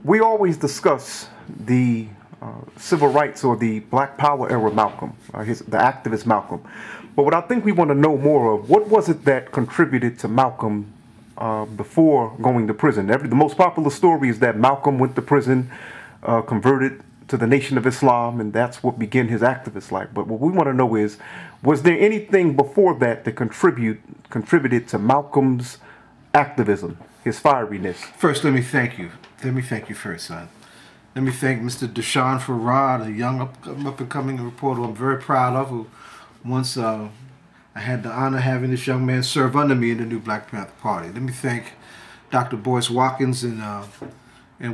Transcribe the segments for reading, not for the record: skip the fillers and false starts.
We always discuss the civil rights or the Black Power era Malcolm, the activist Malcolm. But what I think we want to know more of, what was it that contributed to Malcolm before going to prison? The most popular story is that Malcolm went to prison, converted to the Nation of Islam, and that's what began his activist life. But what we want to know is, was there anything before that that contributed to Malcolm's activism, his fieriness? First, let me thank you. Let me thank you first, son. Let me thank Mr. Deshaun Farad, a young up-and-coming reporter I'm very proud of, who once I had the honor of having this young man serve under me in the new Black Panther Party. Let me thank Dr. Boyce Watkins and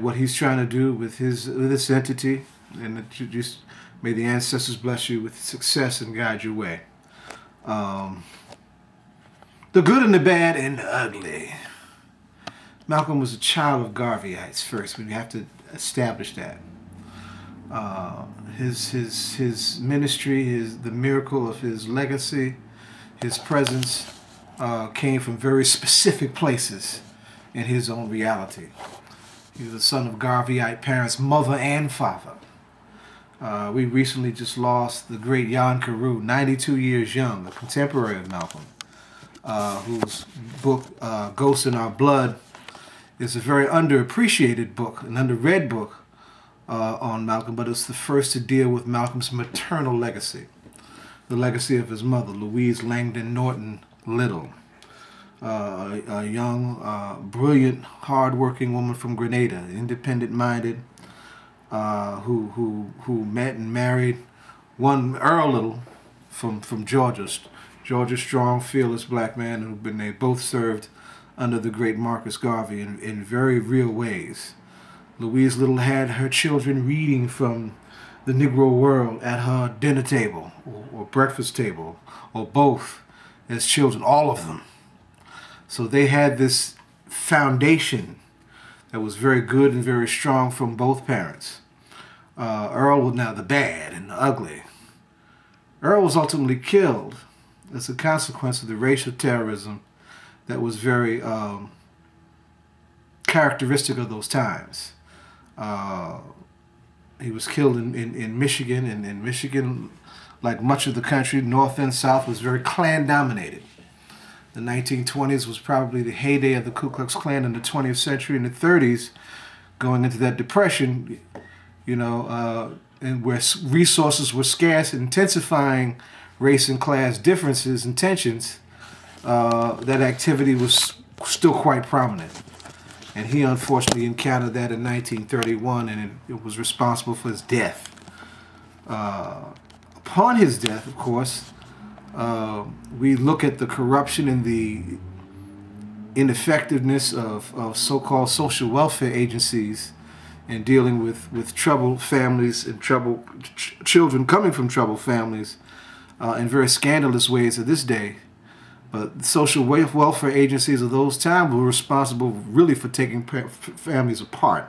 what he's trying to do with this entity, and just may the ancestors bless you with success and guide your way. The good and the bad and the ugly. Malcolm was a child of Garveyites first. We have to establish that. His ministry, the miracle of his legacy, his presence came from very specific places in his own reality. He was the son of Garveyite parents, mother and father. We recently just lost the great Jan Carew, 92 years young, a contemporary of Malcolm, whose book, Ghosts in Our Blood, is a very underappreciated book, an underread book on Malcolm, but it's the first to deal with Malcolm's maternal legacy, the legacy of his mother, Louise Langdon Norton Little, a young, brilliant, hard-working woman from Grenada, independent-minded, who met and married one Earl Little from Georgia. Georgia, strong, fearless black man, and they both served under the great Marcus Garvey in very real ways. Louise Little had her children reading from the Negro world at her dinner table or breakfast table, or both as children, all of them. So they had this foundation that was very good and very strong from both parents. Earl was now the bad and the ugly. Earl was ultimately killed as a consequence of the racial terrorism that was very characteristic of those times. He was killed in Michigan, and in Michigan, like much of the country, north and south, was very Klan-dominated. The 1920s was probably the heyday of the Ku Klux Klan in the 20th century. In the 30s, going into that depression, and where resources were scarce, intensifying race and class differences and tensions, that activity was still quite prominent. And he unfortunately encountered that in 1931, and it was responsible for his death. Upon his death, of course, we look at the corruption and the ineffectiveness of so-called social welfare agencies in dealing with troubled families and children coming from troubled families in very scandalous ways of this day. But social welfare agencies of those times were responsible really for taking families apart.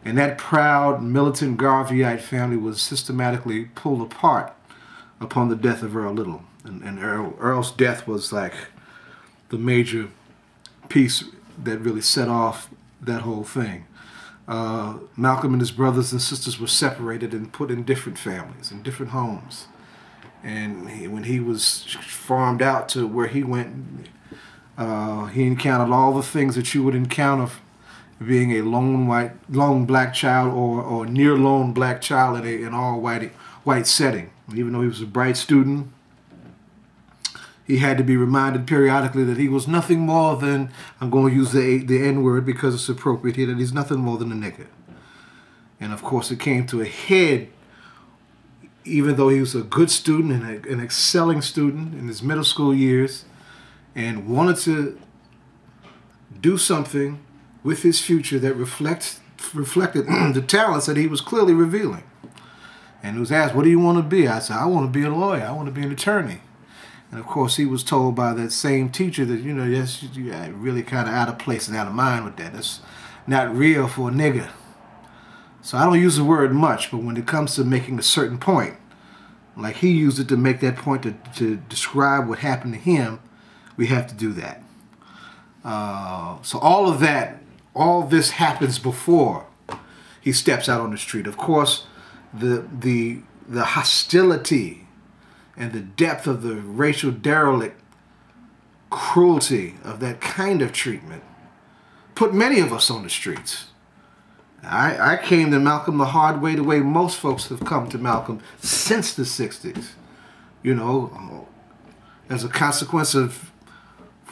And that proud, militant Garveyite family was systematically pulled apart upon the death of Earl Little. And Earl's death was like the major piece that really set off that whole thing. Malcolm and his brothers and sisters were separated and put in different families, in different homes. And when he was farmed out to where he went, he encountered all the things that you would encounter being a lone black child or near lone black child in an all white setting. Even though he was a bright student, he had to be reminded periodically that he was nothing more than, I'm going to use the N-word because it's appropriate here, that he's nothing more than a nigger. And of course it came to a head, even though he was a good student and an excelling student in his middle school years, and wanted to do something with his future that reflected the talents that he was clearly revealing. And he was asked, what do you want to be? I said, I want to be a lawyer. I want to be an attorney. And of course, he was told by that same teacher that, yes, you're really kind of out of place and out of mind with that. That's not real for a nigger. So I don't use the word much, but when it comes to making a certain point, like he used it to make that point to describe what happened to him, we have to do that. So all of that, all this happens before he steps out on the street. Of course, the hostility and the depth of the racial derelict cruelty of that kind of treatment put many of us on the streets. I came to Malcolm the hard way, the way most folks have come to Malcolm since the 60s. You know, as a consequence of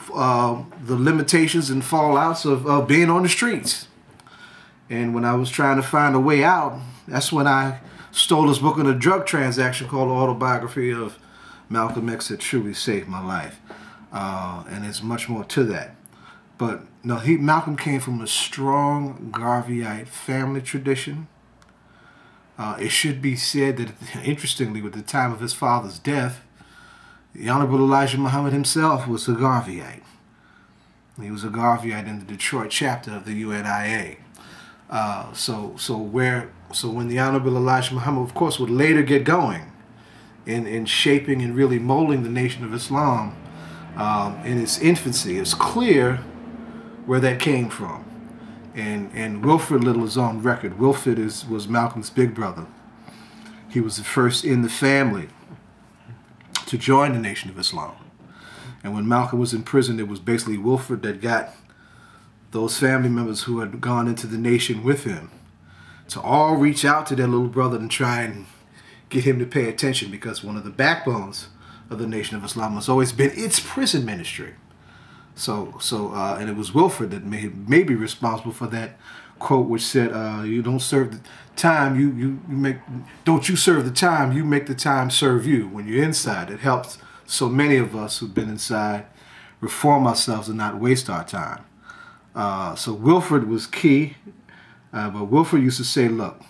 the limitations and fallouts of being on the streets. And when I was trying to find a way out, that's when I stole his book on a drug transaction called The Autobiography of Malcolm X that truly saved my life. And there's much more to that. But no, Malcolm came from a strong Garveyite family tradition. It should be said that, interestingly, at the time of his father's death, the Honorable Elijah Muhammad himself was a Garveyite. He was a Garveyite in the Detroit chapter of the UNIA. So when the Honorable Elijah Muhammad, of course, would later get going in shaping and really molding the Nation of Islam in its infancy, it's clear where that came from. And Wilfred Little is on record. Wilfred was Malcolm's big brother. He was the first in the family to join the Nation of Islam. And when Malcolm was in prison, it was basically Wilfred that got those family members who had gone into the nation with him to all reach out to their little brother and try and get him to pay attention, because one of the backbones of the Nation of Islam has always been its prison ministry. And it was Wilfred that may be responsible for that quote which said, "You don't serve the time, don't you serve the time, you make the time serve you." When you're inside, it helps so many of us who've been inside reform ourselves and not waste our time. So Wilfred was key, but Wilfred used to say, look,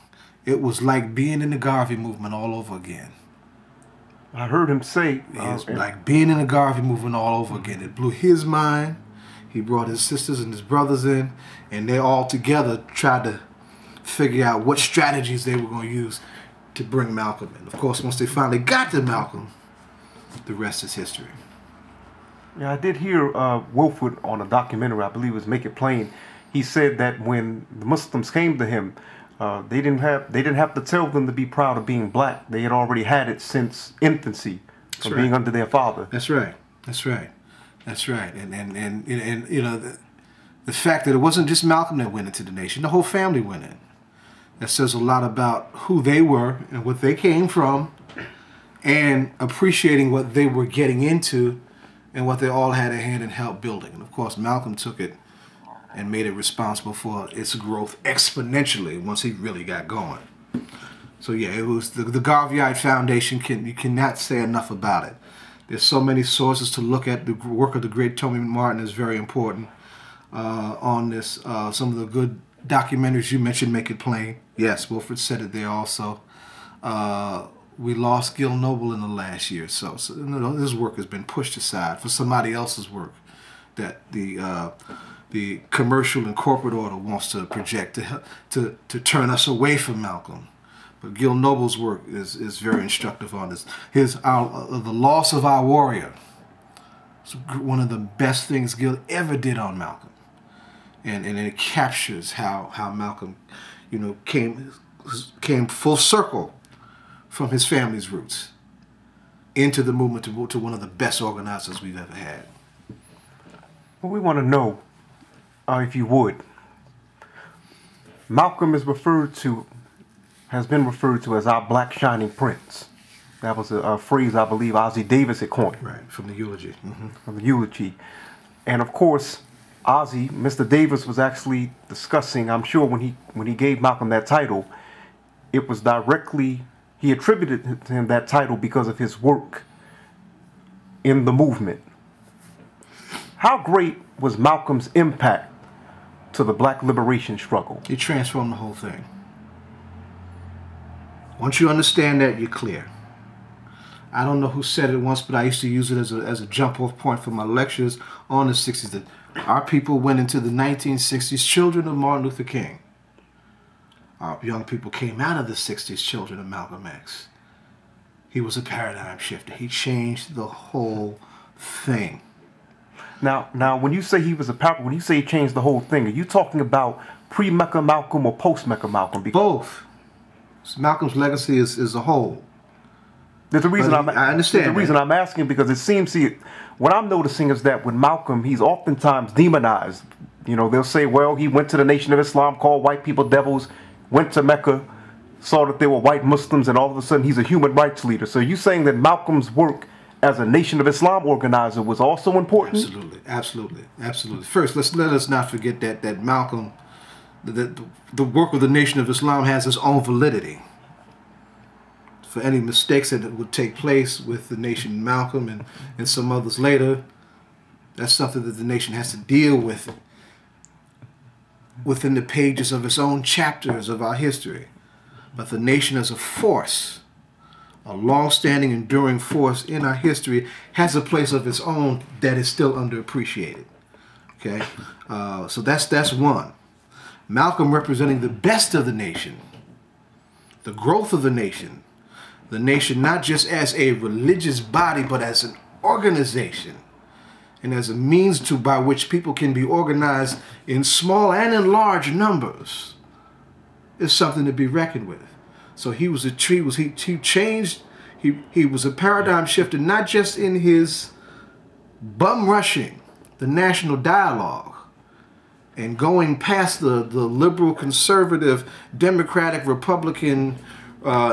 it was like being in the Garvey movement all over again. I heard him say, it's like being in the Garvey movement all over again. It blew his mind. He brought his sisters and his brothers in, and they all together tried to figure out what strategies they were going to use to bring Malcolm in. Of course, once they finally got to Malcolm, the rest is history. Yeah, I did hear Wilford on a documentary, I believe it was Make It Plain. He said that when the Muslims came to him, they didn't have to tell them to be proud of being black. They had already had it since infancy, from being under their father. That's right. That's right. That's right. And you know, the fact that it wasn't just Malcolm that went into the nation, the whole family went in. That says a lot about who they were and what they came from, and appreciating what they were getting into and what they all had a hand in help building. And of course, Malcolm took it and made it responsible for its growth exponentially once he really got going. So yeah, it was the Garveyite Foundation. You cannot say enough about it. There's so many sources to look at. The work of the great Tony Martin is very important on this. Some of the good documentaries you mentioned, Make It Plain. Yes, Wilfred said it there also. We lost Gil Noble in the last year, so you know, his work has been pushed aside for somebody else's work that the commercial and corporate order wants to project to turn us away from Malcolm. But Gil Noble's work is very instructive on this. The Loss of Our Warrior. It's one of the best things Gil ever did on Malcolm, and it captures how Malcolm, you know, came full circle from his family's roots into the movement to one of the best organizers we've ever had. Well, we want to know, if you would, Malcolm has been referred to as our black shining prince. That was a phrase I believe Ossie Davis had coined. Right, from the eulogy. Mm-hmm. From the eulogy. And of course, Mr. Davis was actually discussing, I'm sure when he gave Malcolm that title, it was directly, he attributed to him that title because of his work in the movement. How great was Malcolm's impact to the black liberation struggle? It transformed the whole thing. Once you understand that, you're clear. I don't know who said it once, but I used to use it as a jump-off point for my lectures on the 60s. That our people went into the 1960s children of Martin Luther King. Our young people came out of the 60s children of Malcolm X. He was a paradigm shifter. He changed the whole thing. Now, when you say he was a power, when you say he changed the whole thing, are you talking about pre-Mecca Malcolm or post-Mecca Malcolm? Both. Malcolm's legacy is a whole. There's a reason I understand. There's a reason I'm asking, because it seems, what I'm noticing is that with Malcolm, he's oftentimes demonized. You know, they'll say, well, he went to the Nation of Islam, called white people devils, went to Mecca, saw that there were white Muslims, and all of a sudden he's a human rights leader. So you're saying that Malcolm's work as a Nation of Islam organizer was also important? Absolutely, absolutely, absolutely. First, let us not forget that Malcolm, the work of the Nation of Islam has its own validity. For any mistakes that would take place with the nation and Malcolm and some others later, that's something that the nation has to deal with within the pages of its own chapters of our history. But the nation as a force, a long-standing, enduring force in our history, has a place of its own that is still underappreciated. Okay, so that's one. Malcolm representing the best of the nation, the growth of the nation not just as a religious body, but as an organization, and as a means by which people can be organized in small and in large numbers, is something to be reckoned with. So he was he was a paradigm shifter, not just in his bum rushing the national dialogue and going past the liberal, conservative, democratic, Republican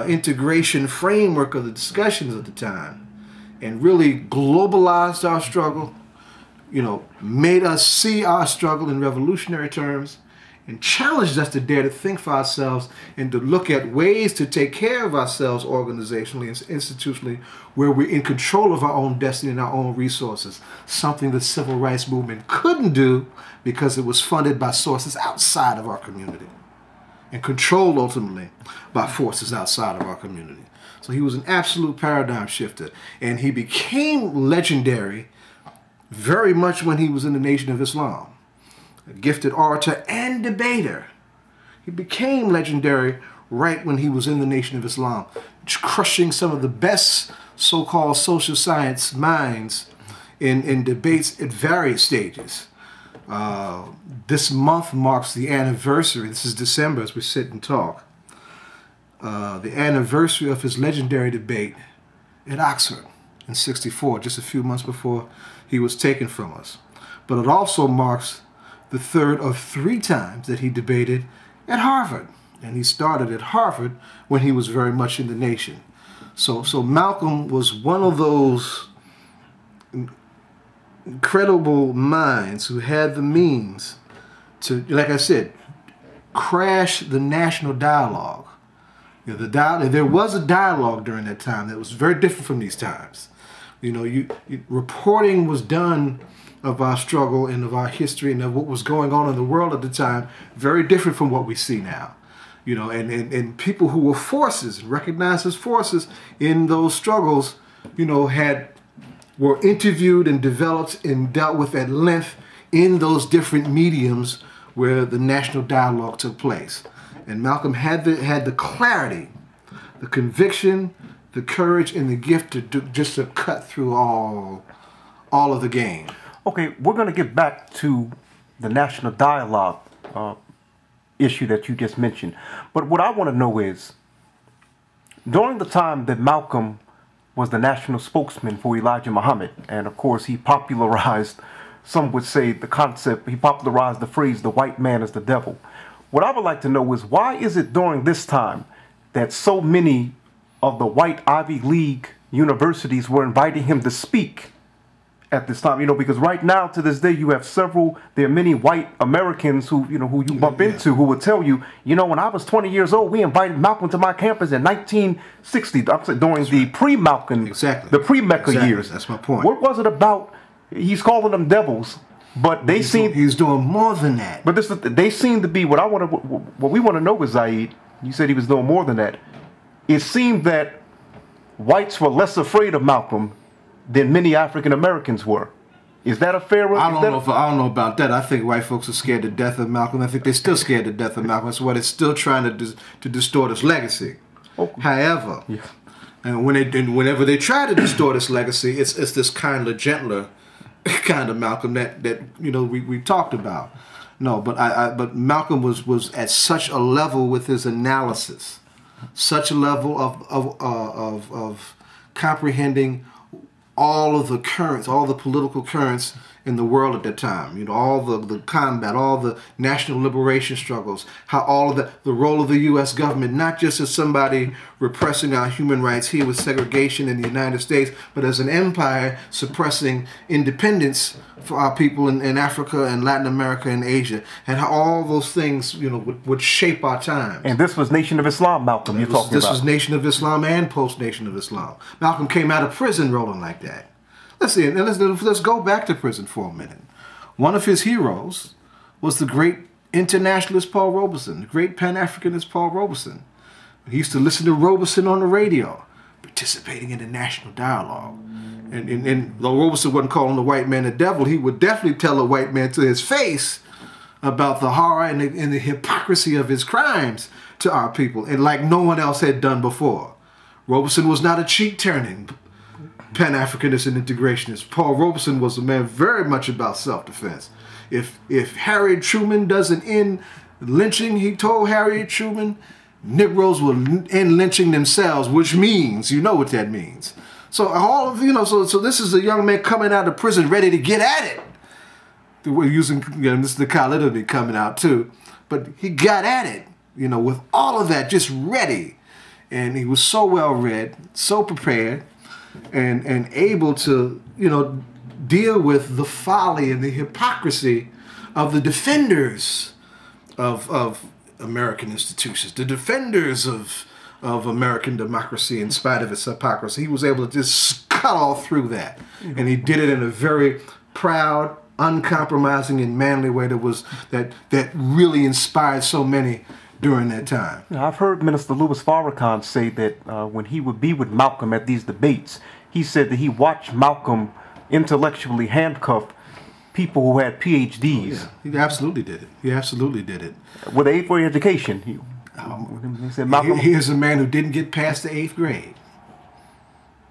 integration framework of the discussions at the time, and really globalized our struggle, you know, made us see our struggle in revolutionary terms, and challenged us to dare to think for ourselves and to look at ways to take care of ourselves organizationally and institutionally, where we're in control of our own destiny and our own resources, something the civil rights movement couldn't do because it was funded by sources outside of our community and controlled ultimately by forces outside of our community. So he was an absolute paradigm shifter, and he became legendary very much when he was in the Nation of Islam. A gifted orator and debater. He became legendary right when he was in the Nation of Islam, crushing some of the best so-called social science minds in debates at various stages. This month marks the anniversary, this is December as we sit and talk, the anniversary of his legendary debate at Oxford in '64, just a few months before he was taken from us. But it also marks the third of 3 times that he debated at Harvard. And he started at Harvard when he was very much in the nation. So Malcolm was one of those incredible minds who had the means to, like I said, crash the national dialogue. You know, there was a dialogue during that time that was very different from these times. You know, reporting was done of our struggle and of our history and of what was going on in the world at the time, very different from what we see now. You know, and people who were forces, recognized as forces in those struggles, you know, were interviewed and developed and dealt with at length in those different mediums where the national dialogue took place. And Malcolm had the clarity, the conviction, the courage, and the gift to cut through all of the game. Okay, we're going to get back to the national dialogue issue that you just mentioned. But what I want to know is, during the time that Malcolm was the national spokesman for Elijah Muhammad, and of course he popularized, some would say the concept, he popularized the phrase, the white man is the devil. What I would like to know is, why is it during this time that so many of the white Ivy League universities were inviting him to speak at this time? You know, because right now, to this day, you have there are many white Americans who you bump into who will tell you, you know, when I was 20 years old, we invited Malcolm to my campus in 1960, during the pre-Malcolm, the pre-Mecca years. That's my point. What was it about? He's calling them devils, but he's doing more than that. But they seem to be what we want to know is, Zaid, you said he was doing more than that. It seemed that whites were less afraid of Malcolm than many African Americans were. Is that a fair? I don't know about that. I think white folks are scared to death of Malcolm. I think they're still scared to death of Malcolm. That's why they're still trying to distort his legacy. Okay. However, and whenever they try to distort his legacy, it's this kinder, gentler kind of Malcolm that you know we talked about. No, but Malcolm was at such a level with his analysis, such a level of comprehending all of the currents, all the political currents in the world at that time. You know, all the combat, all the national liberation struggles, how all of the role of the U.S. government, not just as somebody repressing our human rights here with segregation in the United States, but as an empire suppressing independence for our people in Africa and Latin America and Asia, and how all those things, you know, would shape our times. And this was Nation of Islam, Malcolm, you're talking about. This was Nation of Islam and post-Nation of Islam. Malcolm came out of prison rolling like that. Let's go back to prison for a minute. One of his heroes was the great internationalist Paul Robeson, the great Pan-Africanist Paul Robeson. He used to listen to Robeson on the radio, participating in the national dialogue. And though Robeson wasn't calling the white man the devil, he would definitely tell a white man to his face about the horror and the hypocrisy of his crimes to our people, and like no one else had done before. Robeson was not a cheek-turning Pan-Africanist and integrationist. Paul Robeson was a man very much about self-defense. If Harriet Truman doesn't end lynching, he told Harriet Truman, Negroes will end lynching themselves, which means, you know what that means. So all of, you know, so this is a young man coming out of prison ready to get at it. We're using, you know, this is the Khalidity coming out too, but he got at it, you know, with all of that, just ready. And he was so well read, so prepared, and able to, you know, deal with the folly and the hypocrisy of the defenders of American institutions, the defenders of American democracy in spite of its hypocrisy. He was able to just cut all through that. And he did it in a very proud, uncompromising, and manly way that really inspired so many during that time. I've heard Minister Louis Farrakhan say that when he would be with Malcolm at these debates, he said that he watched Malcolm intellectually handcuff people who had PhDs. Oh, yeah. He absolutely did it. He absolutely did it. With an 8th grade education. He said Malcolm... Here's a man who didn't get past the 8th grade.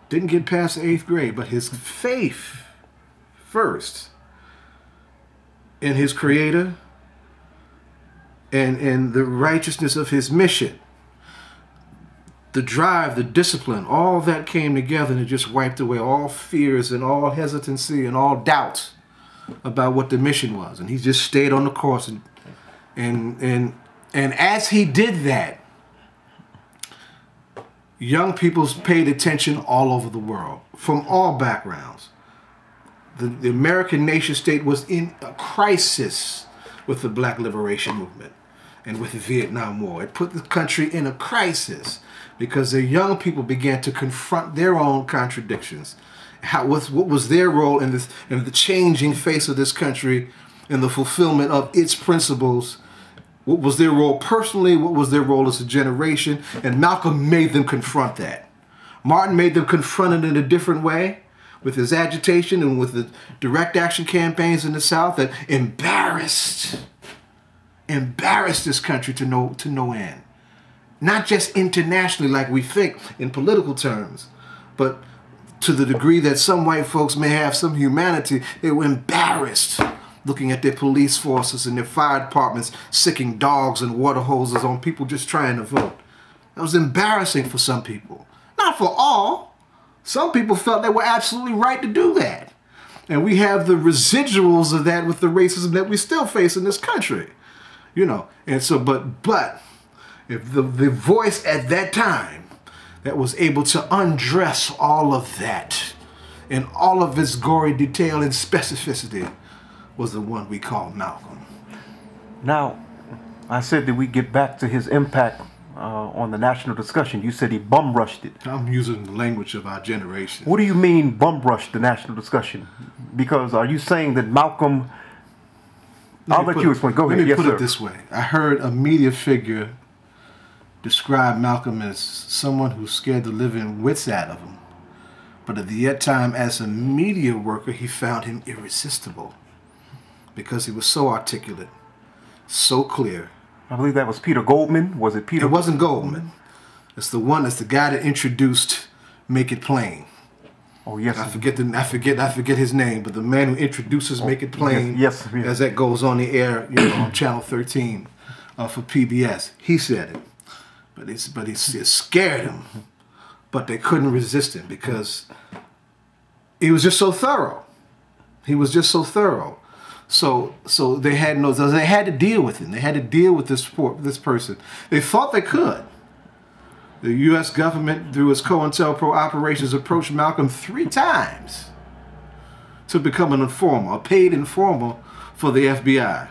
Didn't get past the 8th grade, but his faith first in his Creator and the righteousness of his mission, the drive, the discipline, all that came together and it just wiped away all fears and all hesitancy and all doubts about what the mission was. And he just stayed on the course. And as he did that, young people paid attention all over the world, from all backgrounds. The American nation state was in a crisis with the Black Liberation Movement and with the Vietnam War. It put the country in a crisis because the young people began to confront their own contradictions. What was their role in the changing face of this country, in the fulfillment of its principles? What was their role personally? What was their role as a generation? And Malcolm made them confront that. Martin made them confront it in a different way, with his agitation and with the direct action campaigns in the South that embarrassed this country to no end. Not just internationally like we think in political terms, but to the degree that some white folks may have some humanity, they were embarrassed looking at their police forces and their fire departments sicking dogs and water hoses on people just trying to vote. That was embarrassing for some people. Not for all. Some people felt they were absolutely right to do that. And we have the residuals of that with the racism that we still face in this country. You know, and so, but if the voice at that time that was able to undress all of that in all of its gory detail and specificity was the one we call Malcolm. Now, I said that we get back to his impact on the national discussion. You said he bum rushed it. I'm using the language of our generation. What do you mean bum rushed the national discussion? Because are you saying that Malcolm... I'll let you explain. Go ahead. Let me put it this way. I heard a media figure describe Malcolm as someone who scared the living wits out of him. But at the time, as a media worker, he found him irresistible because he was so articulate, so clear. I believe that was Peter Goldman. Was it Peter? It wasn't Goldman. It's the guy that introduced Make It Plain. Oh yes. I forget his name, but the man who introduces Make It Plain, yes. as that goes on the air, on Channel 13 for PBS. He said it, but it scared him, but they couldn't resist him because he was just so thorough. He was just so thorough. So they had to deal with him. They had to deal with this person. They thought they could. The U.S. government, through its COINTELPRO operations, approached Malcolm 3 times to become an informer, a paid informer for the FBI.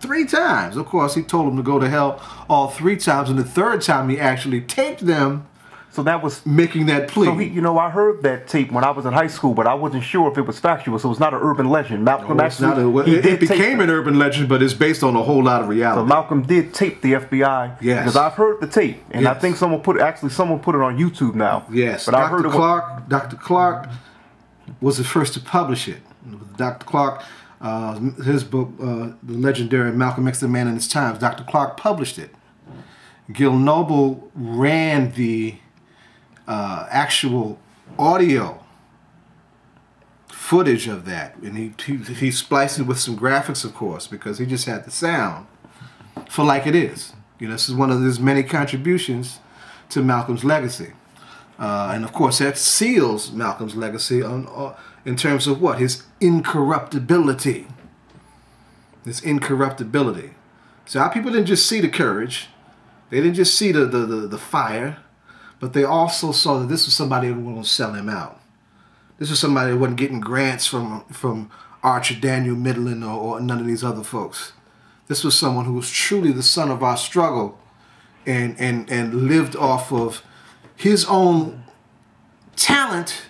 3 times. Of course, he told them to go to hell all 3 times, and the 3rd time he actually taped them. So that was making that plea. So I heard that tape when I was in high school, but I wasn't sure if it was factual. So it's not an urban legend. Malcolm it became an urban legend, but it's based on a whole lot of reality. So Malcolm did tape the FBI. Yes. Because I've heard the tape, and I think someone put it on YouTube now. Yes. But Dr. Clark was the first to publish it. Dr. Clark, his book, the legendary Malcolm X, the Man in His Times. Dr. Clark published it. Gil Noble ran the actual audio footage of that, and he spliced it with some graphics, of course, because he just had the sound for Like It Is. This is one of his many contributions to Malcolm's legacy, and of course that seals Malcolm's legacy in terms of what? His incorruptibility. His incorruptibility. So our people didn't just see the courage, they didn't just see the fire, but they also saw that this was somebody who wasn't going to sell him out. This was somebody who wasn't getting grants from Archer Daniel Midland or none of these other folks. This was someone who was truly the son of our struggle and lived off of his own talent,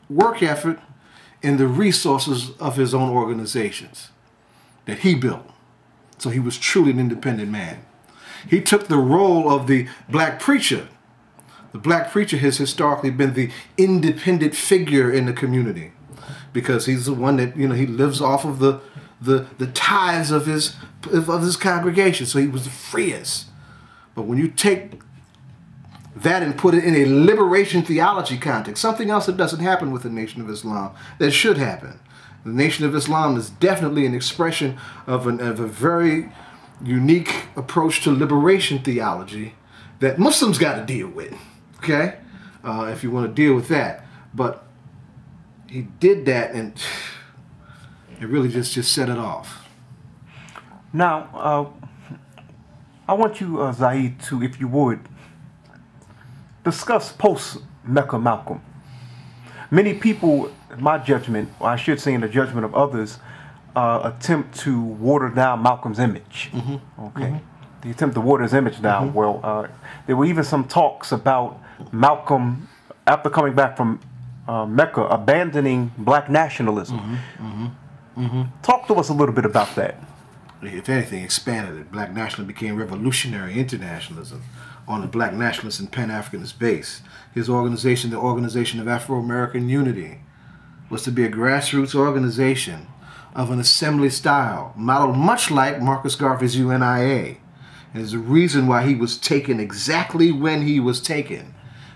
work effort, and the resources of his own organizations that he built. So he was truly an independent man. He took the role of the black preacher. The black preacher has historically been the independent figure in the community because he's the one that, he lives off of the tithes of his congregation. So he was the freest. But when you take that and put it in a liberation theology context, something else that doesn't happen with the Nation of Islam that should happen. The Nation of Islam is definitely an expression of a very unique approach to liberation theology that Muslims got to deal with. Okay, if you want to deal with that, but he did that, and it really just set it off. Now, I want you, Zaid, to, if you would, discuss post-Mecca Malcolm. Many people, in my judgment, or I should say in the judgment of others, attempt to water down Malcolm's image. Mm-hmm. Okay, mm-hmm. They attempt to water his image down. Mm-hmm. Well, there were even some talks about Malcolm, after coming back from Mecca, abandoning black nationalism. Mm-hmm. Mm-hmm. Mm-hmm. Talk to us a little bit about that. If anything, expanded it. Black nationalism became revolutionary internationalism on the black nationalist and Pan-Africanist base. His organization, the Organization of Afro-American Unity, was to be a grassroots organization of an assembly style, modeled much like Marcus Garvey's UNIA. And there's a reason why he was taken exactly when he was taken,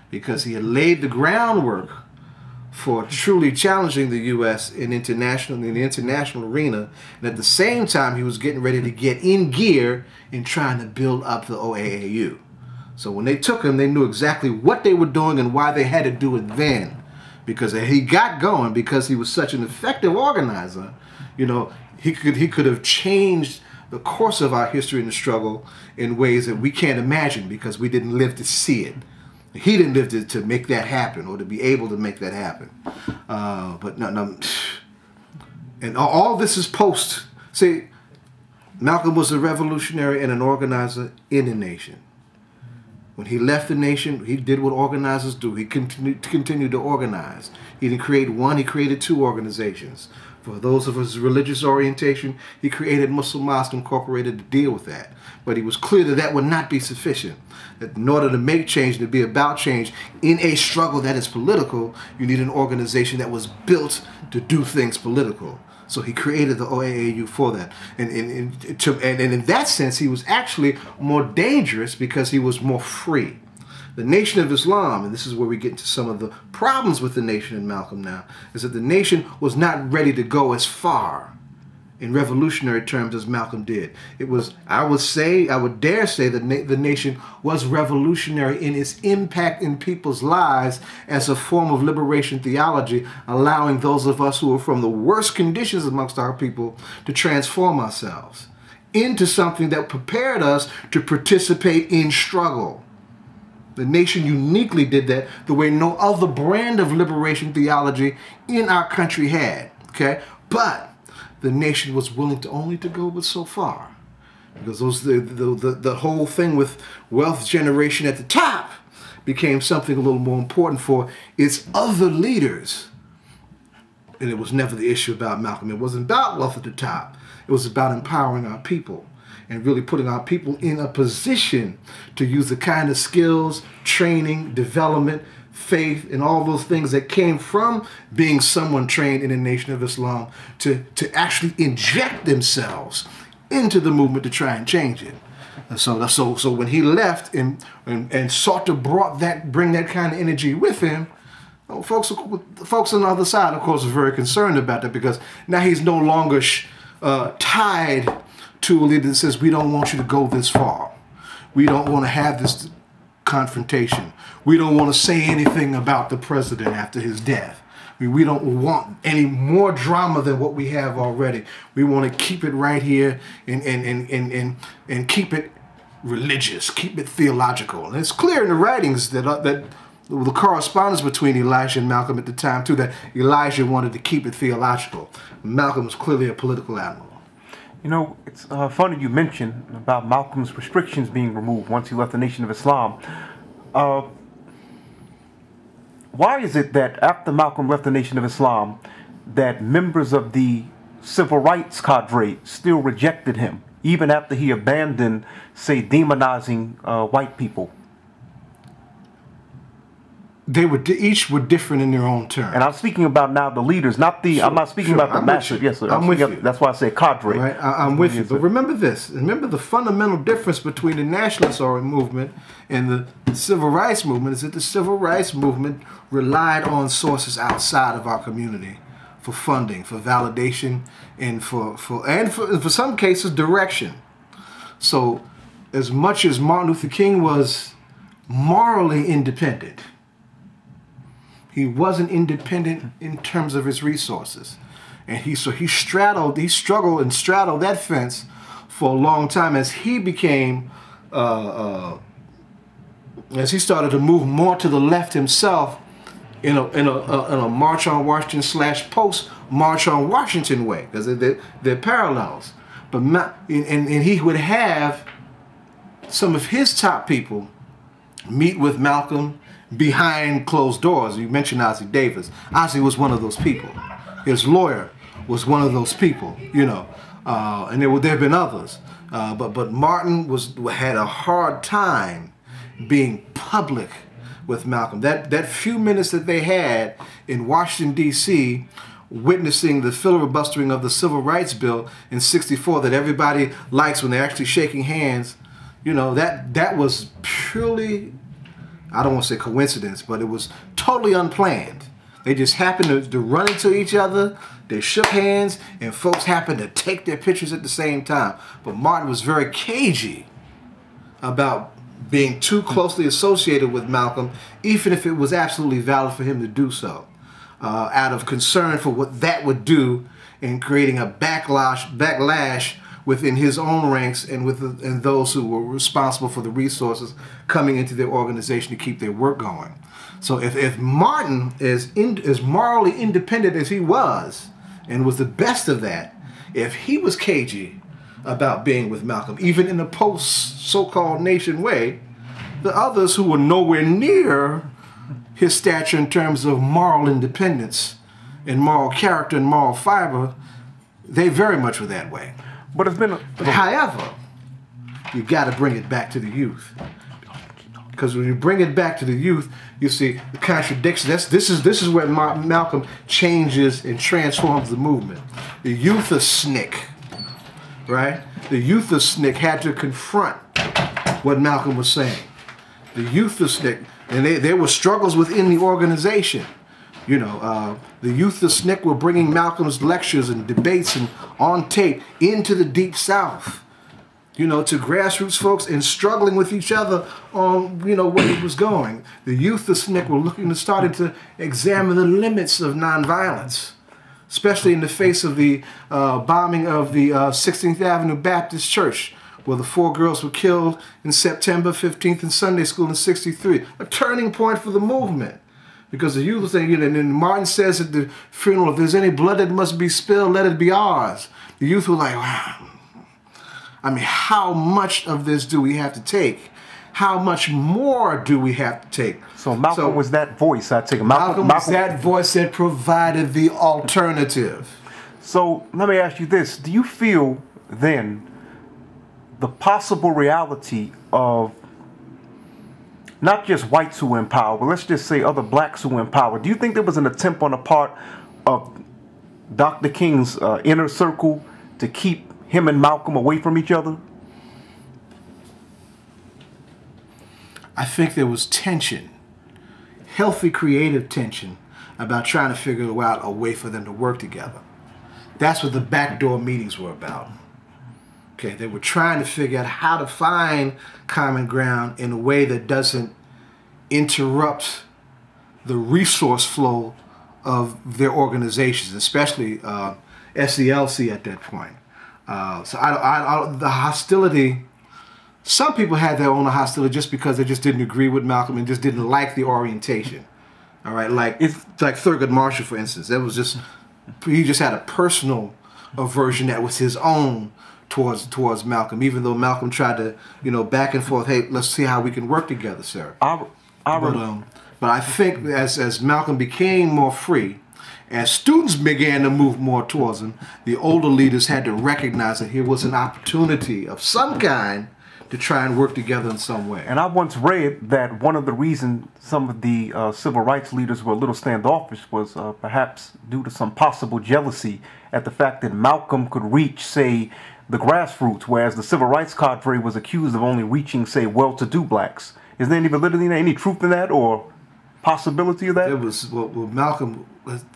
because he had laid the groundwork for truly challenging the U.S. in the international arena, and at the same time he was getting ready to get in gear in trying to build up the OAAU. So when they took him, they knew exactly what they were doing and why they had to do it then, because he got going, because he was such an effective organizer. He could have changed the course of our history and the struggle in ways that we can't imagine because we didn't live to see it. He didn't live to make that happen or to be able to make that happen. But no, and all this is post. See, Malcolm was a revolutionary and an organizer in the nation. When he left the nation, he did what organizers do. He continued to organize. He didn't create one, he created 2 organizations. For those of his religious orientation, he created Muslim Mosque Incorporated to deal with that. But he was clear that that would not be sufficient. That in order to make change, to be about change, in a struggle that is political, you need an organization that was built to do things political. So he created the OAAU for that. And in that sense, he was actually more dangerous because he was more free. The Nation of Islam, and this is where we get into some of the problems with the Nation and Malcolm now, is that the Nation was not ready to go as far in revolutionary terms as Malcolm did. It was, I would dare say that the Nation was revolutionary in its impact in people's lives as a form of liberation theology, allowing those of us who are from the worst conditions amongst our people to transform ourselves into something that prepared us to participate in struggle. The Nation uniquely did that the way no other brand of liberation theology in our country had, okay? But the Nation was willing to only to go but so far, because the whole thing with wealth generation at the top became something a little more important for its other leaders. And it was never the issue about Malcolm. It wasn't about wealth at the top. It was about empowering our people and really putting our people in a position to use the kind of skills, training, development, faith, and all those things that came from being someone trained in the Nation of Islam to actually inject themselves into the movement to try and change it. And so when he left and sought to bring that kind of energy with him, folks on the other side, of course, are very concerned about that, because now he's no longer tied to a leader that says, we don't want you to go this far. We don't want to have this confrontation. We don't want to say anything about the president after his death. We don't want any more drama than what we have already. We want to keep it right here and keep it religious, keep it theological. And it's clear in the writings that the correspondence between Elijah and Malcolm at the time, too, that Elijah wanted to keep it theological. Malcolm was clearly a political animal. You know, it's funny you mentioned about Malcolm's restrictions being removed once he left the Nation of Islam. Why is it that after Malcolm left the Nation of Islam, that members of the civil rights cadre still rejected him, even after he abandoned, say, demonizing white people? They were each were different in their own terms. And I'm speaking about now the leaders, not the. Sure, I'm not speaking about the masses. Yes, sir. I'm with you. That's why I say cadre. Right? I'm with you. But remember this. Remember the fundamental difference between the nationalist movement and the civil rights movement is that the civil rights movement relied on sources outside of our community for funding, for validation, and for some cases direction. So, as much as Martin Luther King was morally independent, he wasn't independent in terms of his resources. And he struggled and straddled that fence for a long time as he became, as he started to move more to the left himself in a March on Washington / post March on Washington way, because they're parallels. But and he would have some of his top people meet with Malcolm behind closed doors. You mentioned Ossie Davis. Ossie was one of those people. His lawyer was one of those people, you know, and there have been others. But Martin had a hard time being public with Malcolm. That few minutes that they had in Washington, D.C., witnessing the filibustering of the Civil Rights Bill in '64 that everybody likes when they're actually shaking hands, you know, that was purely, I don't want to say coincidence, but it was totally unplanned. They just happened to run into each other, they shook hands, and folks happened to take their pictures at the same time. But Martin was very cagey about being too closely associated with Malcolm, even if it was absolutely valid for him to do so, out of concern for what that would do in creating a backlash within his own ranks and those who were responsible for the resources coming into their organization to keep their work going. So if Martin is as morally independent as he was, and was the best of that, if he was cagey about being with Malcolm, even in the post so-called nation way, the others who were nowhere near his stature in terms of moral independence and moral character and moral fiber, they very much were that way. But it's been however, you got to bring it back to the youth, because when you bring it back to the youth, you see the contradiction. This is where Malcolm changes and transforms the movement. The youth of SNCC, right? The youth of SNCC had to confront what Malcolm was saying. the youth of SNCC, and there were struggles within the organization. You know, the youth of SNCC were bringing Malcolm's lectures and debates and on tape into the Deep South, you know, to grassroots folks and struggling with each other on, you know, where it was going. The youth of SNCC were looking to starting to examine the limits of nonviolence, especially in the face of the bombing of the 16th Avenue Baptist Church, where the 4 girls were killed in September 15th in Sunday school in '63. A turning point for the movement. Because the youth was saying, you know, and Martin says at the funeral, if there's any blood that must be spilled, let it be ours. The youth were like, wow. I mean, how much of this do we have to take? How much more do we have to take? So Malcolm was that voice, I take it. Malcolm was that voice that provided the alternative. So let me ask you this. Do you feel then the possible reality of not just whites who were in power, but let's just say other blacks who were in power? Do you think there was an attempt on the part of Dr. King's inner circle to keep him and Malcolm away from each other? I think there was tension, healthy creative tension, about trying to figure out a way for them to work together. That's what the backdoor meetings were about. Okay, they were trying to figure out how to find common ground in a way that doesn't interrupt the resource flow of their organizations, especially SELC at that point. So the hostility, some people had their own hostility just because they just didn't agree with Malcolm and just didn't like the orientation. All right, like Thurgood Marshall, for instance, he just had a personal aversion that was his own towards Malcolm, even though Malcolm tried to, you know, back and forth, hey, let's see how we can work together, sir. But I think as Malcolm became more free, as students began to move more towards him, the older leaders had to recognize that here was an opportunity of some kind to try and work together in some way. And I once read that one of the reasons some of the civil rights leaders were a little standoffish was perhaps due to some possible jealousy at the fact that Malcolm could reach, say, the grassroots, whereas the civil rights cadre was accused of only reaching, say, well-to-do blacks. Is there any validity in that, any truth in that, or possibility of that? It was, well, Malcolm,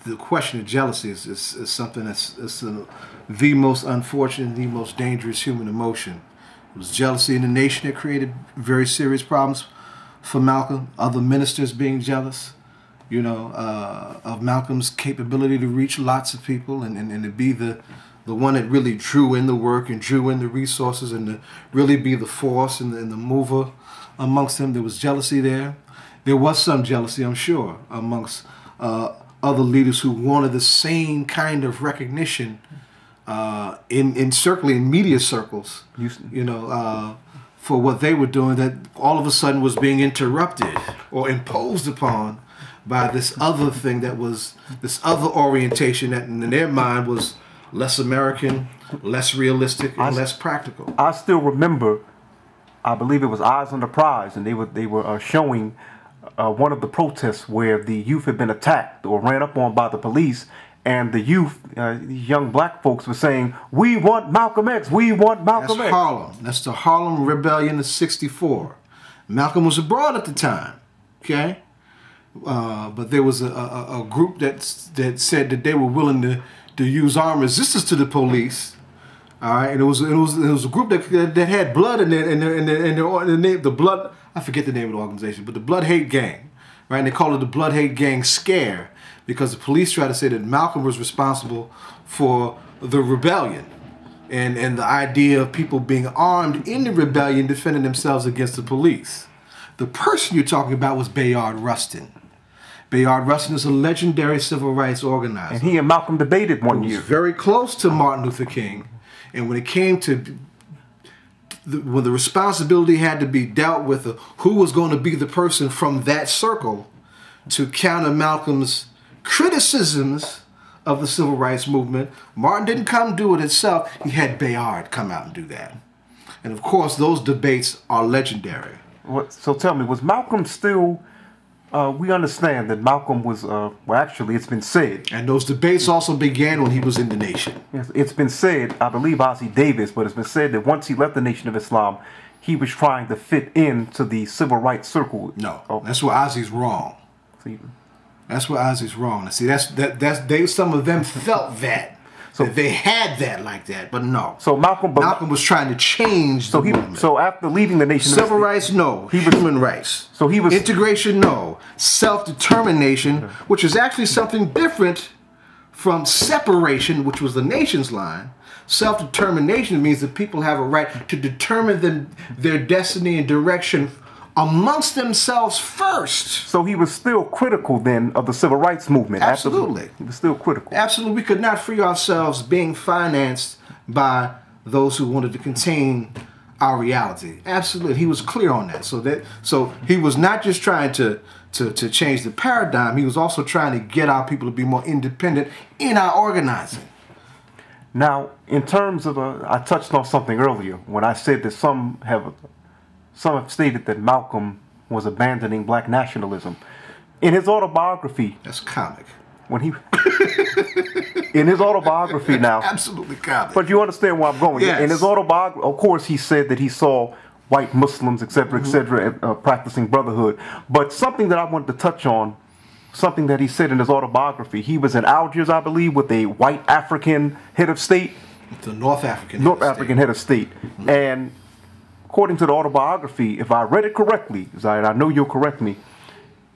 the question of jealousy is something that's the most unfortunate, the most dangerous human emotion. It was jealousy in the nation that created very serious problems for Malcolm. Other ministers being jealous, you know, of Malcolm's capability to reach lots of people and to be the one that really drew in the work and drew in the resources and to really be the force and the mover amongst them. There was jealousy there. There was some jealousy, I'm sure, amongst other leaders who wanted the same kind of recognition certainly in media circles, you know, for what they were doing, that all of a sudden was being interrupted or imposed upon by this other thing that was this other orientation that in their mind was less American, less realistic, and less practical. I still remember, I believe it was Eyes on the Prize, and they were showing one of the protests where the youth had been attacked or ran up on by the police, and the youth, young black folks, were saying, "We want Malcolm X. We want Malcolm X." That's Harlem. That's the Harlem Rebellion of '64. Malcolm was abroad at the time. Okay. But there was a group that said that they were willing to use armed resistance to the police. All right, and it was a group that had blood in their name. The blood, I forget the name of the organization, but the Blood Hate Gang, right? And they called it the Blood Hate Gang Scare because the police tried to say that Malcolm was responsible for the rebellion and the idea of people being armed in the rebellion defending themselves against the police. The person you're talking about was Bayard Rustin. Bayard Rustin is a legendary civil rights organizer. And he and Malcolm debated one year. He was very close to Martin Luther King. And when it came to when the responsibility had to be dealt with who was going to be the person from that circle to counter Malcolm's criticisms of the civil rights movement, Martin didn't come do it himself. He had Bayard come out and do that. And of course, those debates are legendary. So tell me, was Malcolm still... we understand that Malcolm was, well, actually, it's been said. And those debates also began when he was in the Nation. Yes, it's been said, I believe Ossie Davis, but it's been said that once he left the Nation of Islam, he was trying to fit into the civil rights circle. No, Oh, that's where Ozzy's wrong. see, That's where Ozzy's wrong. See, some of them felt that. So that they had that like that, but no. So Malcolm was trying to change the movement. So after leaving the nation, civil rights, no. Human rights. So he was integration, no. Self-determination, which is actually something different from separation, which was the nation's line. Self-determination means that people have a right to determine their destiny and direction amongst themselves first. So he was still critical then of the civil rights movement. Absolutely. He was still critical. Absolutely. We could not free ourselves being financed by those who wanted to contain our reality. Absolutely. He was clear on that. So he was not just trying to change the paradigm, he was also trying to get our people to be more independent in our organizing. Now, in terms of, I touched on something earlier when I said that some have stated that Malcolm was abandoning black nationalism. In his autobiography... That's comic. When he... in his autobiography now... Absolutely comic. But you understand where I'm going. Yes. In his autobiography, of course, he said that he saw white Muslims, etc., practicing brotherhood. But something that I wanted to touch on, something that he said in his autobiography, he was in Algiers, I believe, with a white African head of state. The North African head of state. And... according to the autobiography, if I read it correctly, I know you'll correct me,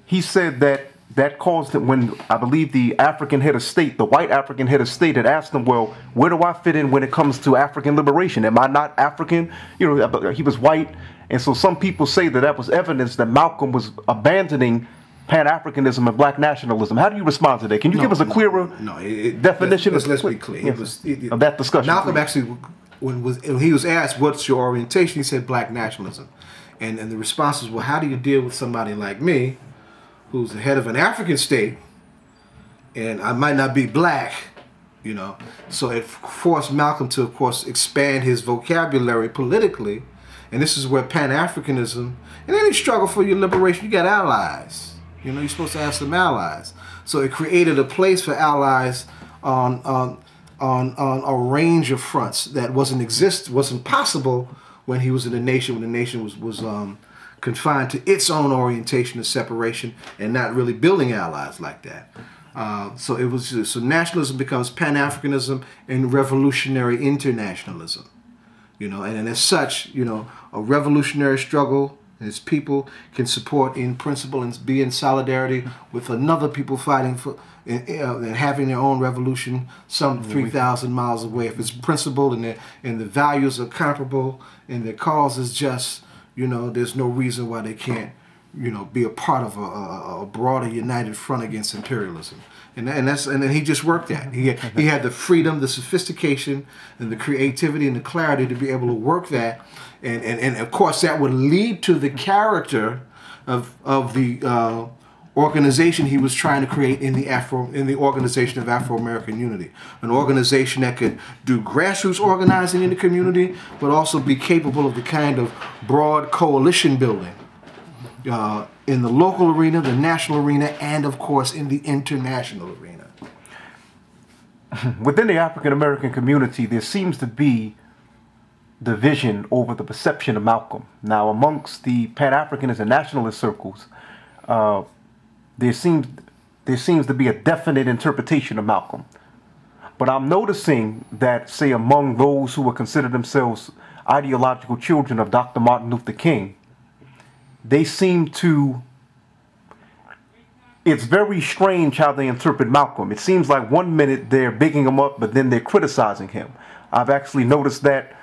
he said that caused it when, I believe, the African head of state, the white African head of state had asked him, well, where do I fit in when it comes to African liberation? Am I not African? You know, he was white. And so some people say that was evidence that Malcolm was abandoning Pan-Africanism and black nationalism. How do you respond to that? Can you give us a clearer definition? Let's be clear. Of that discussion. Malcolm actually... When he was asked, what's your orientation, he said black nationalism. And the response was, well, how do you deal with somebody like me, who's the head of an African state, and I might not be black, you know? So it forced Malcolm to, of course, expand his vocabulary politically. And this is where Pan-Africanism, and any struggle for your liberation, you got allies. You know, you're supposed to have some allies. So it created a place for allies on a range of fronts that wasn't possible when he was in the nation, when the nation was confined to its own orientation of separation and not really building allies like that. So nationalism becomes Pan-Africanism and revolutionary internationalism, you know, and as such, you know, a revolutionary struggle its people can support in principle and be in solidarity with another people fighting for and having their own revolution some 3,000 miles away. If it's principled and the values are comparable and the cause is just, you know, there's no reason why they can't, you know, be a part of a broader united front against imperialism. And then he just worked that. He had the freedom, the sophistication, and the creativity and the clarity to be able to work that. And of course that would lead to the character of the organization he was trying to create in the Organization of Afro-American Unity, an organization that could do grassroots organizing in the community, but also be capable of the kind of broad coalition building in the local arena, the national arena, and of course in the international arena. Within the African American community, there seems to be division over the perception of Malcolm. Now, amongst the Pan-Africanist and nationalist circles, there seems to be a definite interpretation of Malcolm. But I'm noticing that, say, among those who would consider themselves ideological children of Dr. Martin Luther King, they seem to... It's very strange how they interpret Malcolm. It seems like one minute they're bigging him up, but then they're criticizing him. I've actually noticed that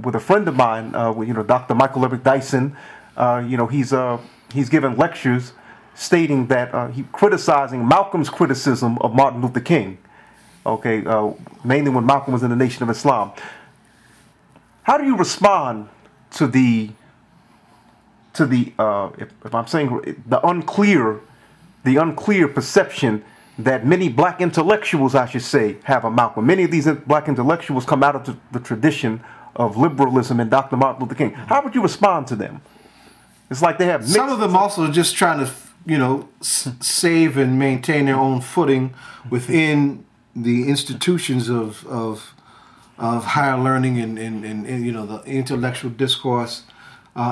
with a friend of mine, you know, Dr. Michael Eric Dyson. You know, he's given lectures stating that he criticizing Malcolm's criticism of Martin Luther King. Okay, mainly when Malcolm was in the Nation of Islam. How do you respond to the if I'm saying the unclear perception that many black intellectuals, I should say, have of Malcolm? Many of these black intellectuals come out of the tradition of liberalism and Dr. Martin Luther King. How would you respond to them? It's like they have mixed... Some of them also are just trying to, you know, save and maintain their own footing within the institutions of of higher learning and you know, the intellectual discourse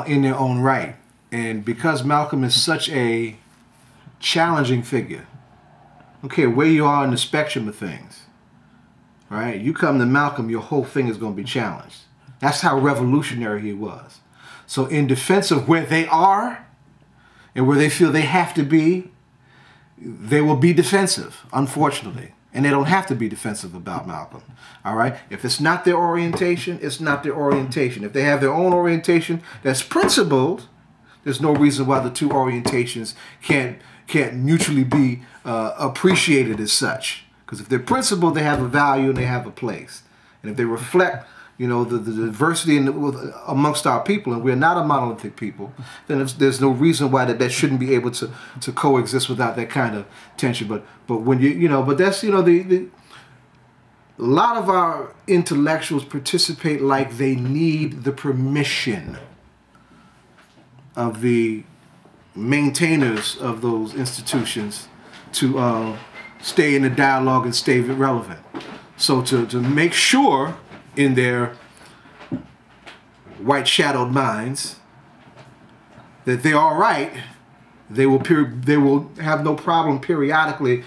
in their own right. And because Malcolm is such a challenging figure, okay, where you are in the spectrum of things, right? You come to Malcolm, your whole thing is going to be challenged. That's how revolutionary he was. So in defense of where they are and where they feel they have to be, they will be defensive, unfortunately. And they don't have to be defensive about Malcolm. All right? If it's not their orientation, it's not their orientation. If they have their own orientation that's principled, there's no reason why the two orientations can't mutually be appreciated as such. Because if they're principled, they have a value and they have a place. And if they reflect, you know, the diversity amongst our people, and we're not a monolithic people, then there's no reason why that shouldn't be able to coexist without that kind of tension. But when but that's, you know, a lot of our intellectuals participate like they need the permission of the maintainers of those institutions to stay in the dialogue and stay relevant. So to make sure in their white shadowed minds that they're all right, they will have no problem periodically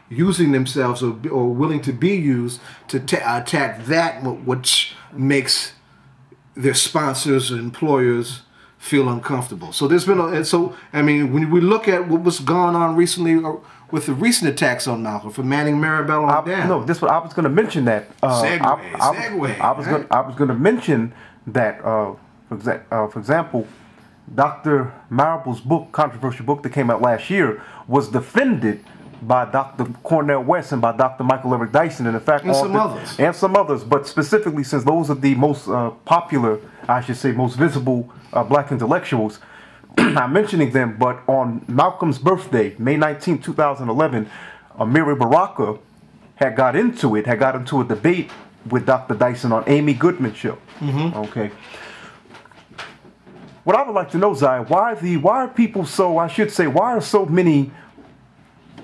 using themselves or willing to be used to attack that which makes their sponsors and employers feel uncomfortable. So there's been I mean, when we look at what's gone on recently with the recent attacks on Malcolm, from Manning Marabella on down. No, this I was going to mention that. Segue. I was going to mention that. For example, Dr. Marable's book, controversial book that came out last year, was defended by Dr. Cornel West and by Dr. Michael Eric Dyson, and in fact, and some others. But specifically, since those are the most popular, I should say, most visible black intellectuals, I'm mentioning them. But on Malcolm's birthday, May 19, 2011, Amiri Baraka had got into a debate with Dr. Dyson on Amy Goodman's show. Mm-hmm. Okay. What I would like to know, Zai, why are people so? I should say, why are so many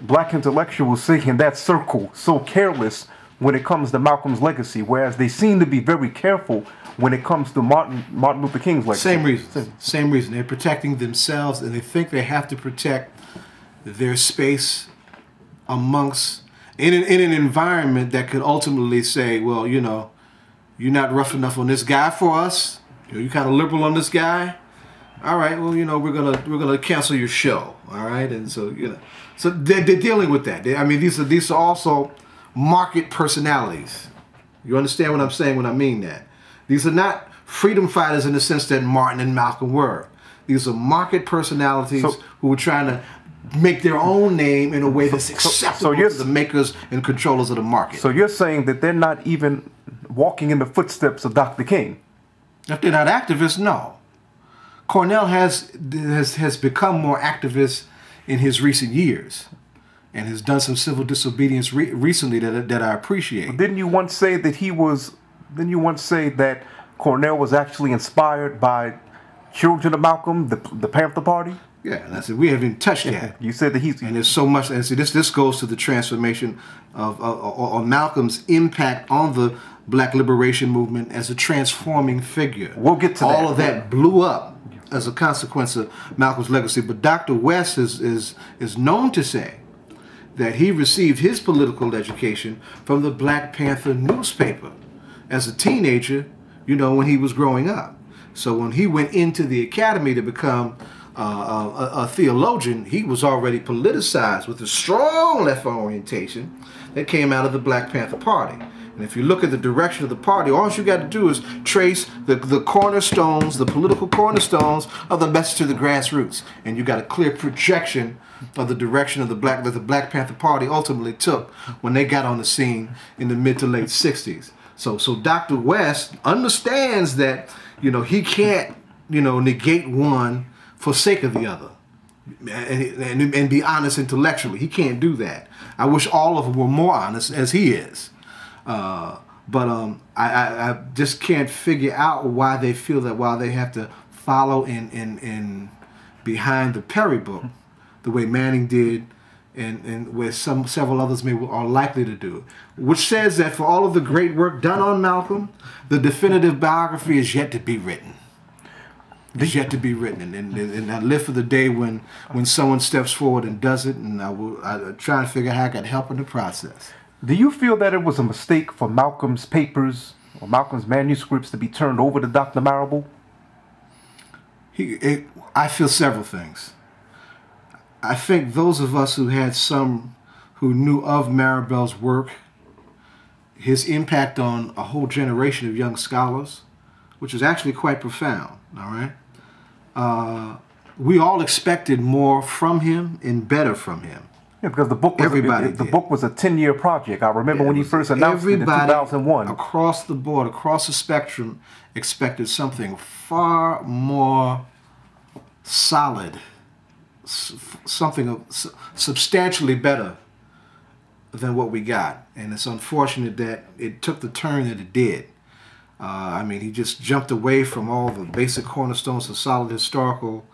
black intellectuals sitting in that circle so careless when it comes to Malcolm's legacy, whereas they seem to be very careful when it comes to Martin Luther King's legacy? Same reason. They're protecting themselves, and they think they have to protect their space amongst in an environment that could ultimately say, well, you know, you're not rough enough on this guy for us. You're kind of liberal on this guy. All right, well, you know, we're gonna cancel your show. All right, and so, you know, so they're dealing with that. I mean, these are also market personalities. You understand what I'm saying when I mean that? These are not freedom fighters in the sense that Martin and Malcolm were. These are market personalities who are trying to make their own name in a way that's acceptable to the makers and controllers of the market. So you're saying that they're not even walking in the footsteps of Dr. King? If they're not activists, no. Cornell has become more activist in his recent years, and has done some civil disobedience recently that I appreciate. Didn't you once say that Cornell was actually inspired by children of Malcolm, the Panther Party? Yeah, and I said we haven't touched that. You said that he's, and there's so much. And see, this goes to the transformation of Malcolm's impact on the Black liberation movement as a transforming figure. We'll get to all of that blew up as a consequence of Malcolm's legacy. But Dr. West is known to say that he received his political education from the Black Panther newspaper as a teenager, you know, when he was growing up. So when he went into the academy to become a theologian, he was already politicized with a strong left orientation that came out of the Black Panther Party. And if you look at the direction of the party, all you got to do is trace the cornerstones, the political cornerstones of the message to the grassroots. And you got a clear projection of the direction of that the Black Panther Party ultimately took when they got on the scene in the mid to late 60s. So Dr. West understands that, you know, he can't, you know, negate one for sake of the other. And be honest intellectually. He can't do that. I wish all of them were more honest as he is. But I just can't figure out why they feel that while they have to follow in behind the Perry book, the way Manning did and where several others are likely to do, which says that for all of the great work done on Malcolm, the definitive biography is yet to be written. It's yet to be written, and I live for the day when someone steps forward and does it, and I try and figure out how I can help in the process. Do you feel that it was a mistake for Malcolm's papers or Malcolm's manuscripts to be turned over to Dr. Marable? I feel several things. I think those of us who knew of Marable's work, his impact on a whole generation of young scholars, which was actually quite profound, all right? We all expected more from him and better from him. Yeah, because the book was a 10-year project. I remember when he first announced it in 2001. Across the board, across the spectrum, expected something far more solid, something substantially better than what we got. And it's unfortunate that it took the turn that it did. I mean, he just jumped away from all the basic cornerstones of solid historical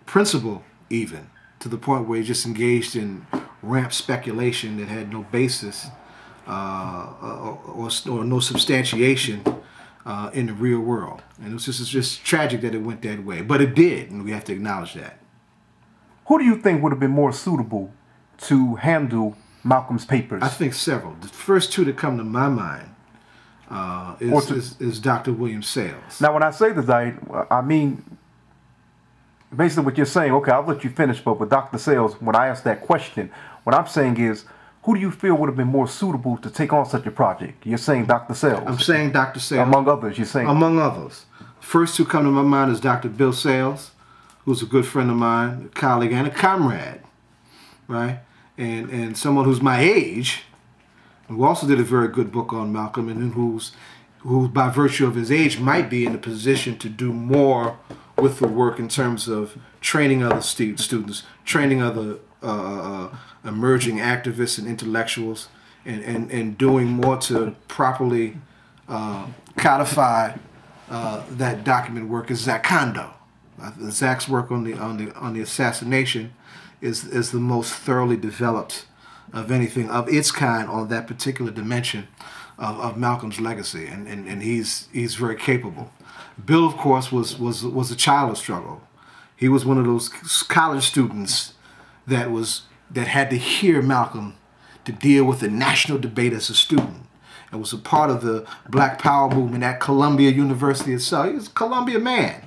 principle, even, to the point where he just engaged in ramp speculation that had no basis or no substantiation in the real world. And it's just tragic that it went that way. But it did, and we have to acknowledge that. Who do you think would have been more suitable to handle Malcolm's papers? I think several. The first two that come to my mind is Dr. William Sales. Now, when I say this, I mean, basically what you're saying, okay, I'll let you finish, but with Dr. Sales, when I ask that question, what I'm saying is, who do you feel would have been more suitable to take on such a project? You're saying Dr. Sales. I'm saying Dr. Sales. Among others, you're saying. Among others. First who come to my mind is Dr. Bill Sales, who's a good friend of mine, a colleague and a comrade, right? And someone who's my age, who also did a very good book on Malcolm, and who by virtue of his age might be in a position to do more with the work in terms of training other students, training other emerging activists and intellectuals, and doing more to properly codify that document work is Zach Kondo. Zach's work on the assassination is the most thoroughly developed of anything of its kind on that particular dimension of Malcolm's legacy, and he's very capable. Bill, of course, was a child of struggle. He was one of those college students that had to hear Malcolm to deal with the national debate as a student, and was a part of the Black Power movement at Columbia University itself. He was a Columbia man.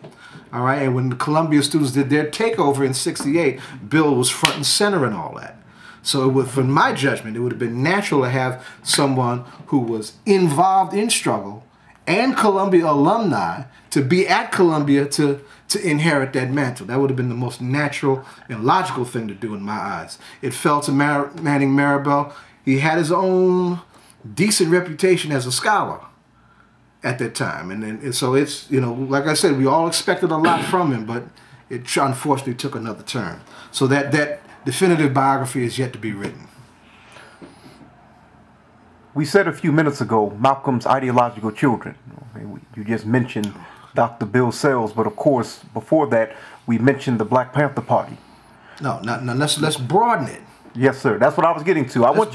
All right, and when the Columbia students did their takeover in '68, Bill was front and center in all that. So from my judgment, it would have been natural to have someone who was involved in struggle and Columbia alumni to be at Columbia to inherit that mantle. That would have been the most natural and logical thing to do in my eyes. It fell to Manning Marable. He had his own decent reputation as a scholar at that time. And so it's, like I said, we all expected a lot from him, but it unfortunately took another turn. So that definitive biography is yet to be written. We said a few minutes ago, Malcolm's ideological children. You just mentioned Dr. Bill Sales, but of course, before that, we mentioned the Black Panther Party. No, let's broaden it. Yes, sir. That's what I was getting to. I'm a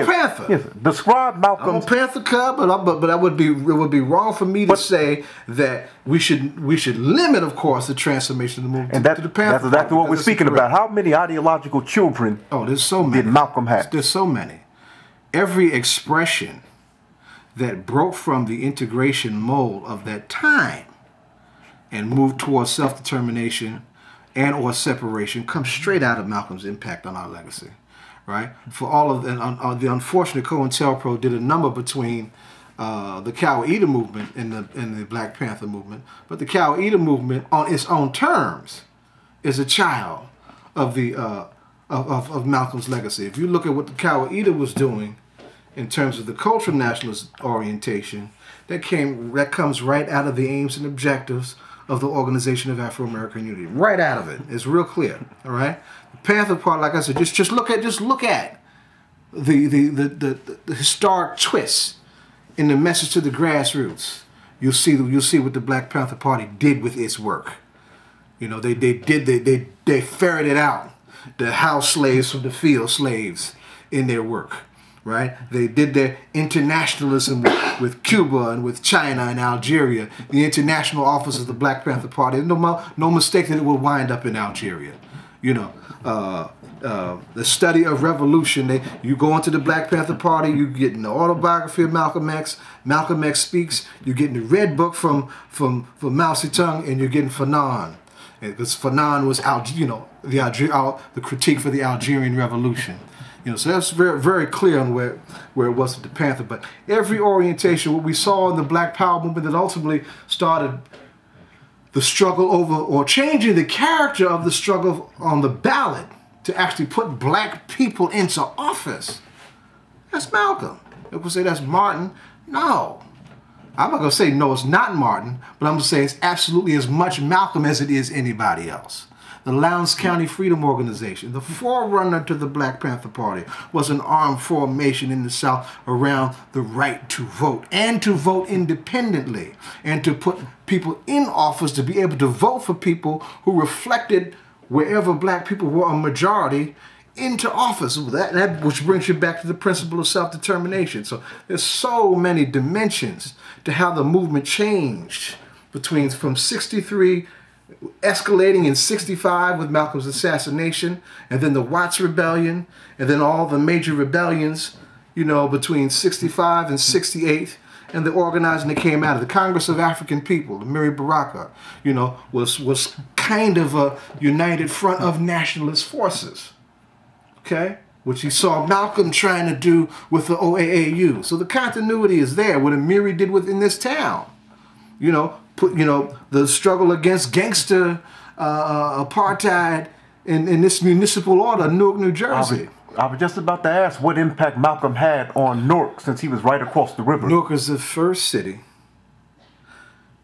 Panther. Yes, describe Malcolm. I'm a Panther Cub, but it would be wrong for me to say that we should limit, of course, the transformation of the movement to the Panther. That's exactly what we're speaking about. How many ideological children? There's so many. Did Malcolm have? There's so many. Every expression that broke from the integration mold of that time and moved towards self-determination and or separation comes straight out of Malcolm's impact on our legacy, right? For all of the unfortunate COINTELPRO did a number between the Coweta movement and the Black Panther movement, but the Coweta movement on its own terms is a child of the of Malcolm's legacy. If you look at what the Coweta was doing in terms of the cultural nationalist orientation, that comes right out of the aims and objectives of the Organization of Afro-American Unity. Right out of it. It's real clear. All right? The Panther part, like I said, just look at the historic twists in the message to the grassroots. You'll see what the Black Panther Party did with its work. They ferreted out the house slaves from the field slaves in their work, right? They did their internationalism with Cuba and with China and Algeria. The international office of the Black Panther Party. No mistake that it will wind up in Algeria. You know, the study of revolution. You go into the Black Panther Party, you get in the autobiography of Malcolm X. Malcolm X speaks. You get in the Red Book from Mao Zedong, and you're getting Fanon, because Fanon was the critique for the Algerian Revolution. You know, so that's very, very clear on where it was with the Panther. But every orientation, what we saw in the Black Power movement that ultimately started the struggle over, or changing the character of the struggle on the ballot to actually put black people into office. That's Malcolm. People say that's Martin. No. I'm not going to say no, it's not Martin, but I'm going to say it's absolutely as much Malcolm as it is anybody else. The Lowndes County Freedom Organization, the forerunner to the Black Panther Party, was an armed formation in the South around the right to vote and to vote independently and to put people in office to be able to vote for people who reflected wherever black people were a majority into office. That which brings you back to the principle of self-determination. So there's so many dimensions to how the movement changed from 63, escalating in 65 with Malcolm's assassination, and then the Watts Rebellion, and then all the major rebellions, you know, between 65 and 68, and the organizing that came out of the Congress of African People, the Miri Baraka, you know, was kind of a united front of nationalist forces, okay? Which you saw Malcolm trying to do with the OAAU. So the continuity is there, what Amiri did within this town, you know, the struggle against gangster apartheid in this municipal order, Newark, New Jersey. I was just about to ask what impact Malcolm had on Newark, since he was right across the river. Newark is the first city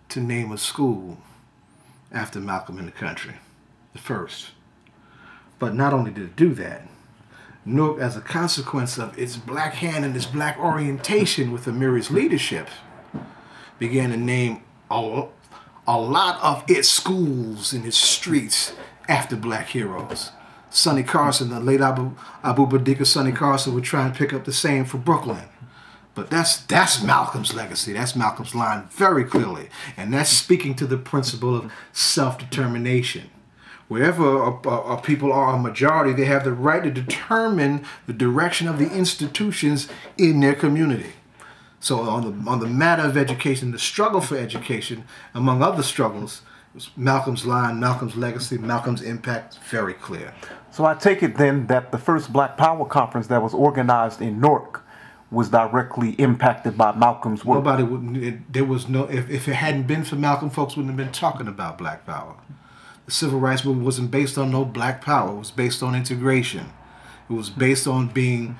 to name a school after Malcolm in the country. The first. But not only did it do that, Newark, as a consequence of its black hand and its black orientation with Amiri's leadership, began to name a lot of its schools and its streets after black heroes. Sonny Carson, the late Abu Badika Sonny Carson, would try and pick up the same for Brooklyn. But that's Malcolm's legacy. That's Malcolm's line very clearly. And that's speaking to the principle of self-determination. Wherever people are a majority, they have the right to determine the direction of the institutions in their community. So on the matter of education, the struggle for education, among other struggles, was Malcolm's line, Malcolm's legacy, Malcolm's impact, very clear. So I take it then that the first Black Power conference that was organized in Newark was directly impacted by Malcolm's work. Nobody would. There was no. If it hadn't been for Malcolm, folks wouldn't have been talking about Black Power. The civil rights movement wasn't based on no Black Power. It was based on integration. It was based on being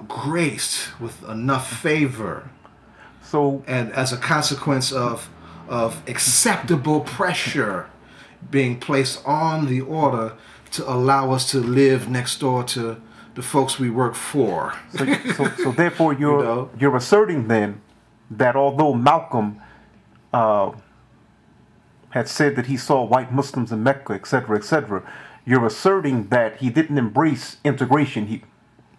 graced with enough favor, and as a consequence of acceptable pressure being placed on the order to allow us to live next door to the folks we work for. So therefore, you're asserting then that although Malcolm had said that he saw white Muslims in Mecca, etc., you're asserting that he didn't embrace integration. He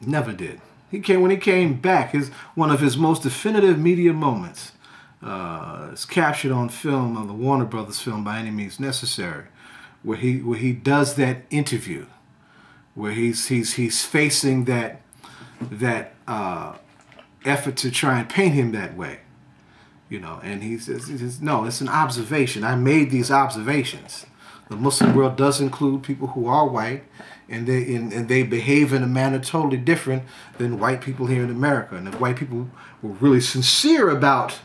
never did. When he came back, one of his most definitive media moments, it's captured on film, on the Warner Brothers film, By Any Means Necessary, where he does that interview, where he's facing that effort to try and paint him that way, you know, and he says, no, it's an observation. I made these observations. The Muslim world does include people who are white, and they behave in a manner totally different than white people here in America. And if white people were really sincere about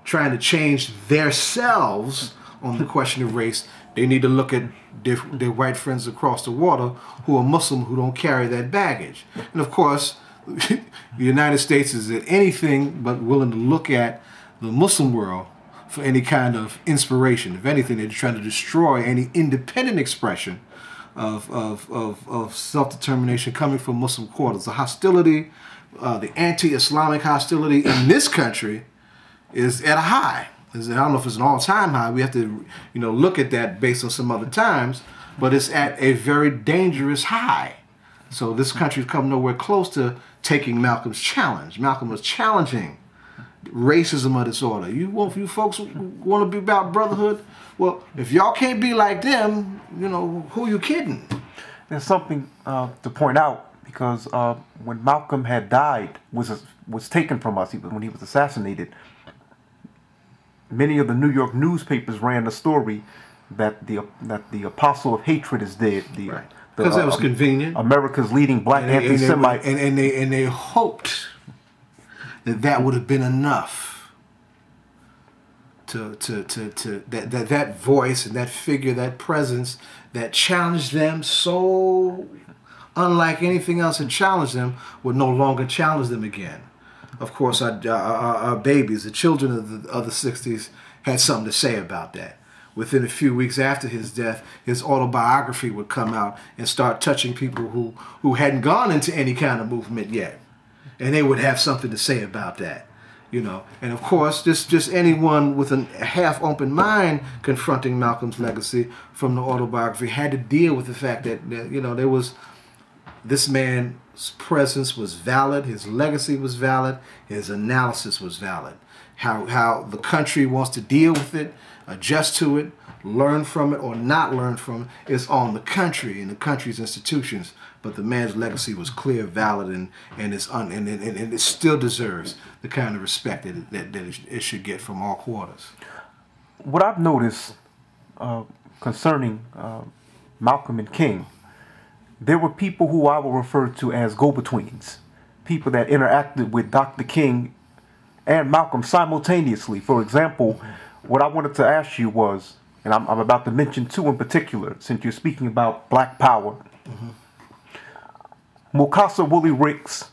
trying to change themselves on the question of race, they need to look at their white friends across the water who are Muslim, who don't carry that baggage. And of course, the United States is anything but willing to look at the Muslim world for any kind of inspiration. If anything, they're trying to destroy any independent expression of self-determination coming from Muslim quarters. The hostility, the anti-Islamic hostility in this country is at a high. I don't know if it's an all-time high. We have to, look at that based on some other times. but it's at a very dangerous high. So this country's come nowhere close to taking Malcolm's challenge. Malcolm was challenging racism of this order. You folks want to be about brotherhood? Well, if y'all can't be like them, you know, who you kidding? There's something to point out, because when Malcolm had died, was taken from us, when he was assassinated, many of the New York newspapers ran the story that the apostle of hatred is dead. Right. Because that was convenient. America's leading black anti-Semite. And they hoped that would have been enough to that voice and that figure, that presence that challenged them so unlike anything else had challenged them, would no longer challenge them again. Of course, our babies, the children of the 60s, had something to say about that. Within a few weeks after his death, his autobiography would come out and start touching people who hadn't gone into any kind of movement yet. And they would have something to say about that, you know. And of course, just anyone with a half-open mind confronting Malcolm's legacy from the autobiography had to deal with the fact that, you know, this man's presence was valid, his legacy was valid, his analysis was valid. How the country wants to deal with it, adjust to it, learn from it or not learn from it is on the country and the country's institutions. But the man's legacy was clear, valid, and it still deserves the kind of respect that it should get from all quarters. What I've noticed concerning Malcolm and King, there were people who I will refer to as go-betweens, people that interacted with Dr. King and Malcolm simultaneously. For example, what I wanted to ask you was, and I'm about to mention two in particular, since you're speaking about Black Power. Mukasa Willie Ricks.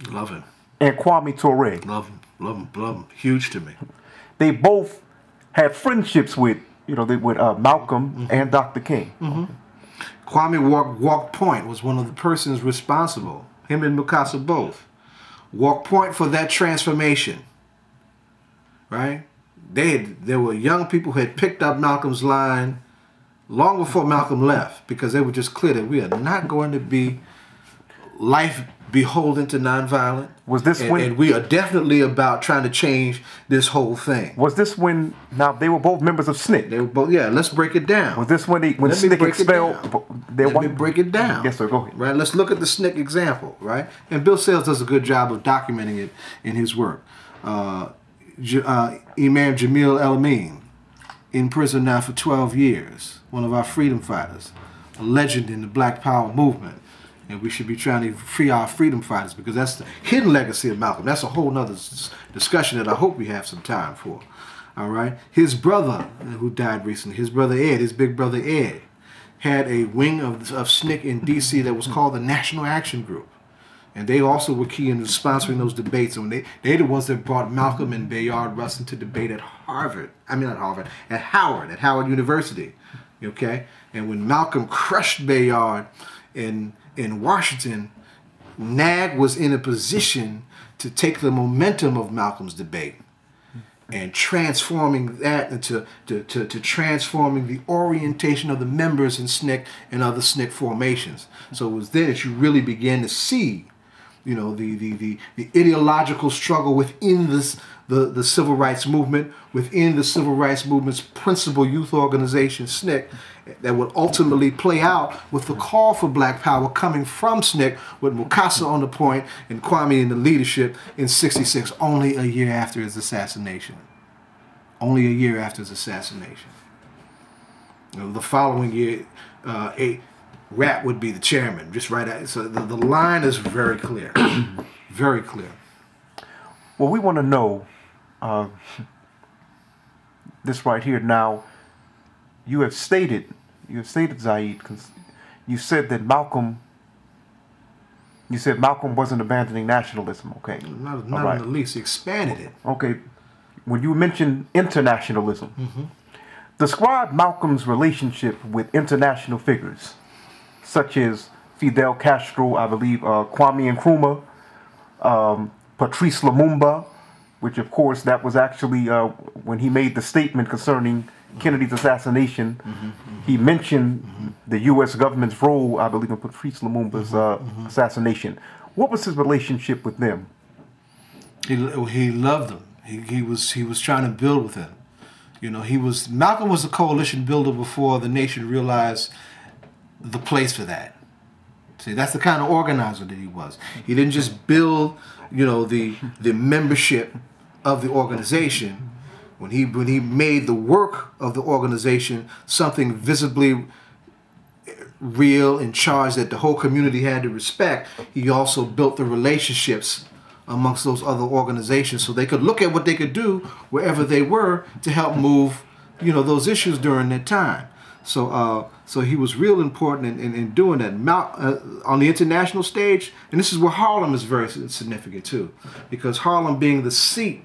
Love him. And Kwame Ture. Love him, love him, love him. Huge to me. They both had friendships with, Malcolm and Dr. King. Kwame Walk Point was one of the persons responsible, him and Mukasa both. Walk Point for that transformation, right? There were young people who had picked up Malcolm's line long before Malcolm left, because they were just clear that we are not going to be life beholden to nonviolent. Was this and we are definitely about trying to change this whole thing. Was this when, now they were both members of SNCC? They were both, yeah, let's break it down. Was this when SNCC expelled? Let me break it down. Yes, sir, go ahead. Right, let's look at the SNCC example, right? And Bill Sales does a good job of documenting it in his work. Imam Jamil El-Amin, in prison now for 12 years, one of our freedom fighters, a legend in the Black Power movement. And we should be trying to free our freedom fighters, because that's the hidden legacy of Malcolm. That's a whole nother discussion that I hope we have some time for. All right. His brother, who died recently, his brother Ed, his big brother Ed, had a wing of SNCC in D.C. that was called the National Action Group. And they also were key in sponsoring those debates. And they're the ones that brought Malcolm and Bayard Rustin to debate at Howard University. Okay? And when Malcolm crushed Bayard in Washington, NAG was in a position to take the momentum of Malcolm's debate and transforming that into to transforming the orientation of the members in SNCC and other SNCC formations. So it was there that you really began to see, you know, the ideological struggle within the civil rights movement, within the civil rights movement's principal youth organization, SNCC, that would ultimately play out with the call for Black Power coming from SNCC, with Mukasa on the point and Kwame in the leadership in '66, only a year after his assassination. Only a year after his assassination. You know, the following year, Rat would be the chairman, just right at, so the line is very clear. Very clear. Well, we want to know this right here. Now, you have stated, Zaid, you said that Malcolm wasn't abandoning nationalism, okay? Not in the least. He expanded it. Okay. When you mentioned internationalism, describe Malcolm's relationship with international figures, such as Fidel Castro, I believe, Kwame Nkrumah, Patrice Lumumba, which of course that was actually when he made the statement concerning Kennedy's assassination, he mentioned the U.S. government's role, I believe, in Patrice Lumumba's assassination. What was his relationship with them? He loved them. He was trying to build with them. You know, Malcolm was a coalition builder before the nation realized the place for that. See, that's the kind of organizer that he was. He didn't just build, you know, the membership of the organization. When he made the work of the organization something visibly real and charged that the whole community had to respect, he also built the relationships amongst those other organizations so they could look at what they could do wherever they were to help move, you know, those issues during that time. So so he was real important in doing that. On the international stage, and this is where Harlem is very significant too, because Harlem being the seat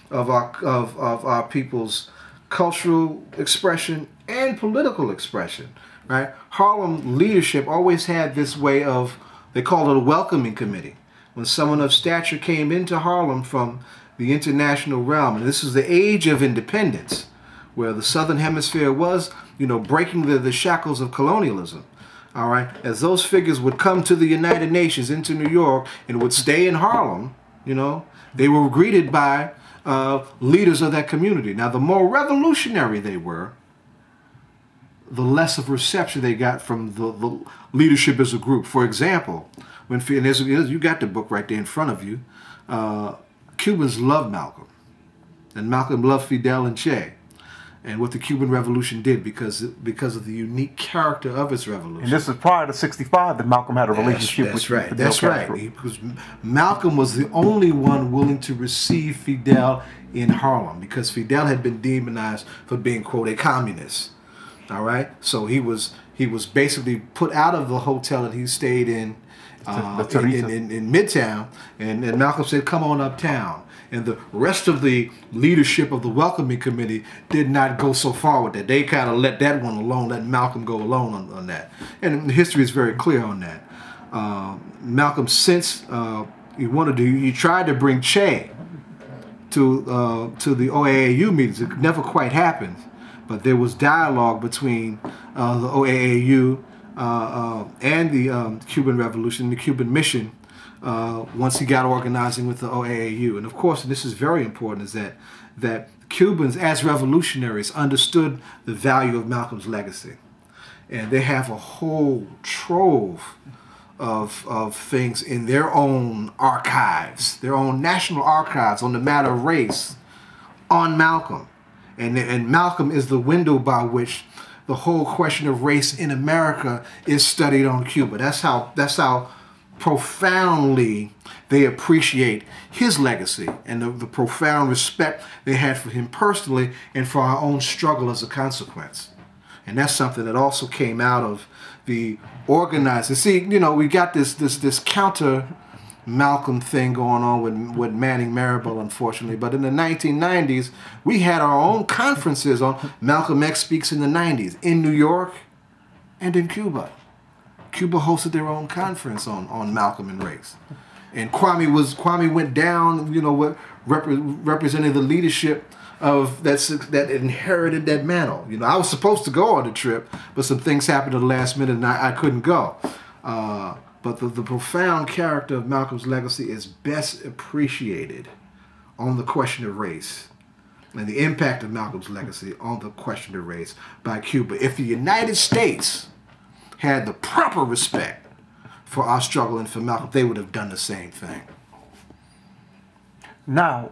of our people's cultural expression and political expression, right? Harlem leadership always had this way of, they called it a welcoming committee. When someone of stature came into Harlem from the international realm, and this is the age of independence, where the Southern Hemisphere was, you know, breaking the shackles of colonialism. All right, as those figures would come to the United Nations into New York and would stay in Harlem, you know, they were greeted by leaders of that community. Now, the more revolutionary they were, the less of reception they got from the leadership as a group. For example, when you got the book right there in front of you, Cubans loved Malcolm, and Malcolm loved Fidel and Che, and what the Cuban Revolution did because of the unique character of its revolution. And this is prior to '65 that Malcolm had a relationship with Fidel Castro. That's right. Because Malcolm was the only one willing to receive Fidel in Harlem, because Fidel had been demonized for being, quote, a communist. All right, so he was basically put out of the hotel that he stayed in Midtown, and Malcolm said, "Come on uptown." And the rest of the leadership of the welcoming committee did not go so far with that. They kind of let that one alone, let Malcolm go alone on that. And history is very clear on that. Malcolm, since he tried to bring Che to the OAAU meetings. It never quite happened, but there was dialogue between the OAAU and the Cuban Revolution, the Cuban Mission, once he got organizing with the OAAU. And of course, and this is very important, is that Cubans as revolutionaries understood the value of Malcolm's legacy. And they have a whole trove of things in their own archives, their own national archives on the matter of race, on Malcolm. And Malcolm is the window by which the whole question of race in America is studied on Cuba. That's how profoundly they appreciate his legacy and the profound respect they had for him personally and for our own struggle as a consequence. And that's something that also came out of the organizing. See, you know, we got this counter Malcolm thing going on with Manning Marable, unfortunately. But in the 1990s, we had our own conferences on Malcolm X Speaks in the 90s in New York and in Cuba. Cuba hosted their own conference on Malcolm and race. And Kwame went down, you know, representing the leadership of that inherited that mantle. You know, I was supposed to go on the trip, but some things happened at the last minute and I couldn't go. But the profound character of Malcolm's legacy is best appreciated on the question of race, and the impact of Malcolm's legacy on the question of race by Cuba. If the United States had the proper respect for our struggle and for Malcolm, they would have done the same thing. Now,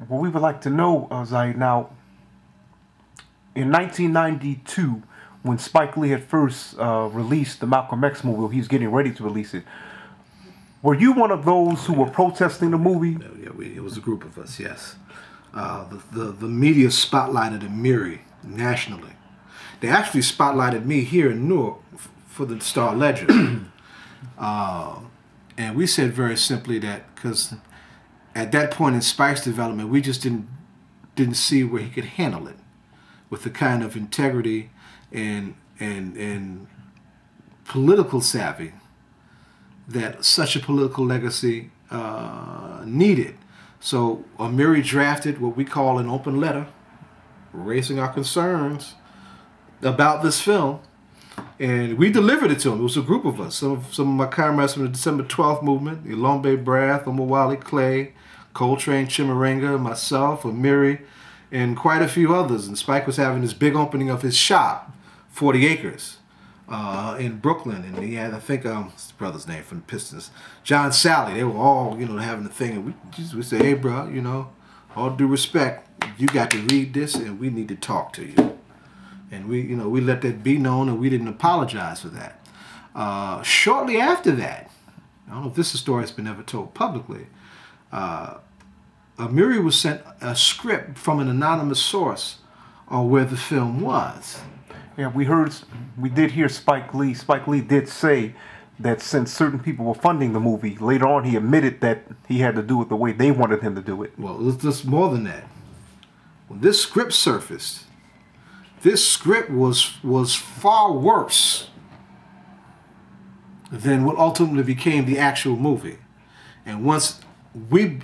what we would like to know, Zaid, now, in 1992, when Spike Lee had first released the Malcolm X movie, he was getting ready to release it, were you one of those who were protesting the movie? Yeah, it was a group of us, yes. The media spotlighted Amiri nationally. They actually spotlighted me here in Newark for the Star Ledger. And we said very simply that because at that point in Spike's development, we just didn't see where he could handle it with the kind of integrity and political savvy that such a political legacy needed. So Amiri drafted what we call an open letter, raising our concerns about this film, And we delivered it to him. It was a group of us. Some of my comrades from the December 12th movement, Ilombe Brath, Omawale Clay, Coltrane Chimarenga, myself, Amiri, and quite a few others. And Spike was having this big opening of his shop, 40 Acres, in Brooklyn. And he had, I think, what's his brother's name from the Pistons? John Sally. They were all, having the thing. And we said, hey, bro, all due respect, you got to read this and we need to talk to you. And we let that be known, and we didn't apologize for that. Shortly after that, I don't know if this story has been ever told publicly, Amiri was sent a script from an anonymous source on where the film was. Yeah, we did hear Spike Lee. Spike Lee did say that since certain people were funding the movie, later on he admitted that he had to do it the way they wanted him to do it. Well, it was just more than that. When this script surfaced, this script was far worse than what ultimately became the actual movie. And once we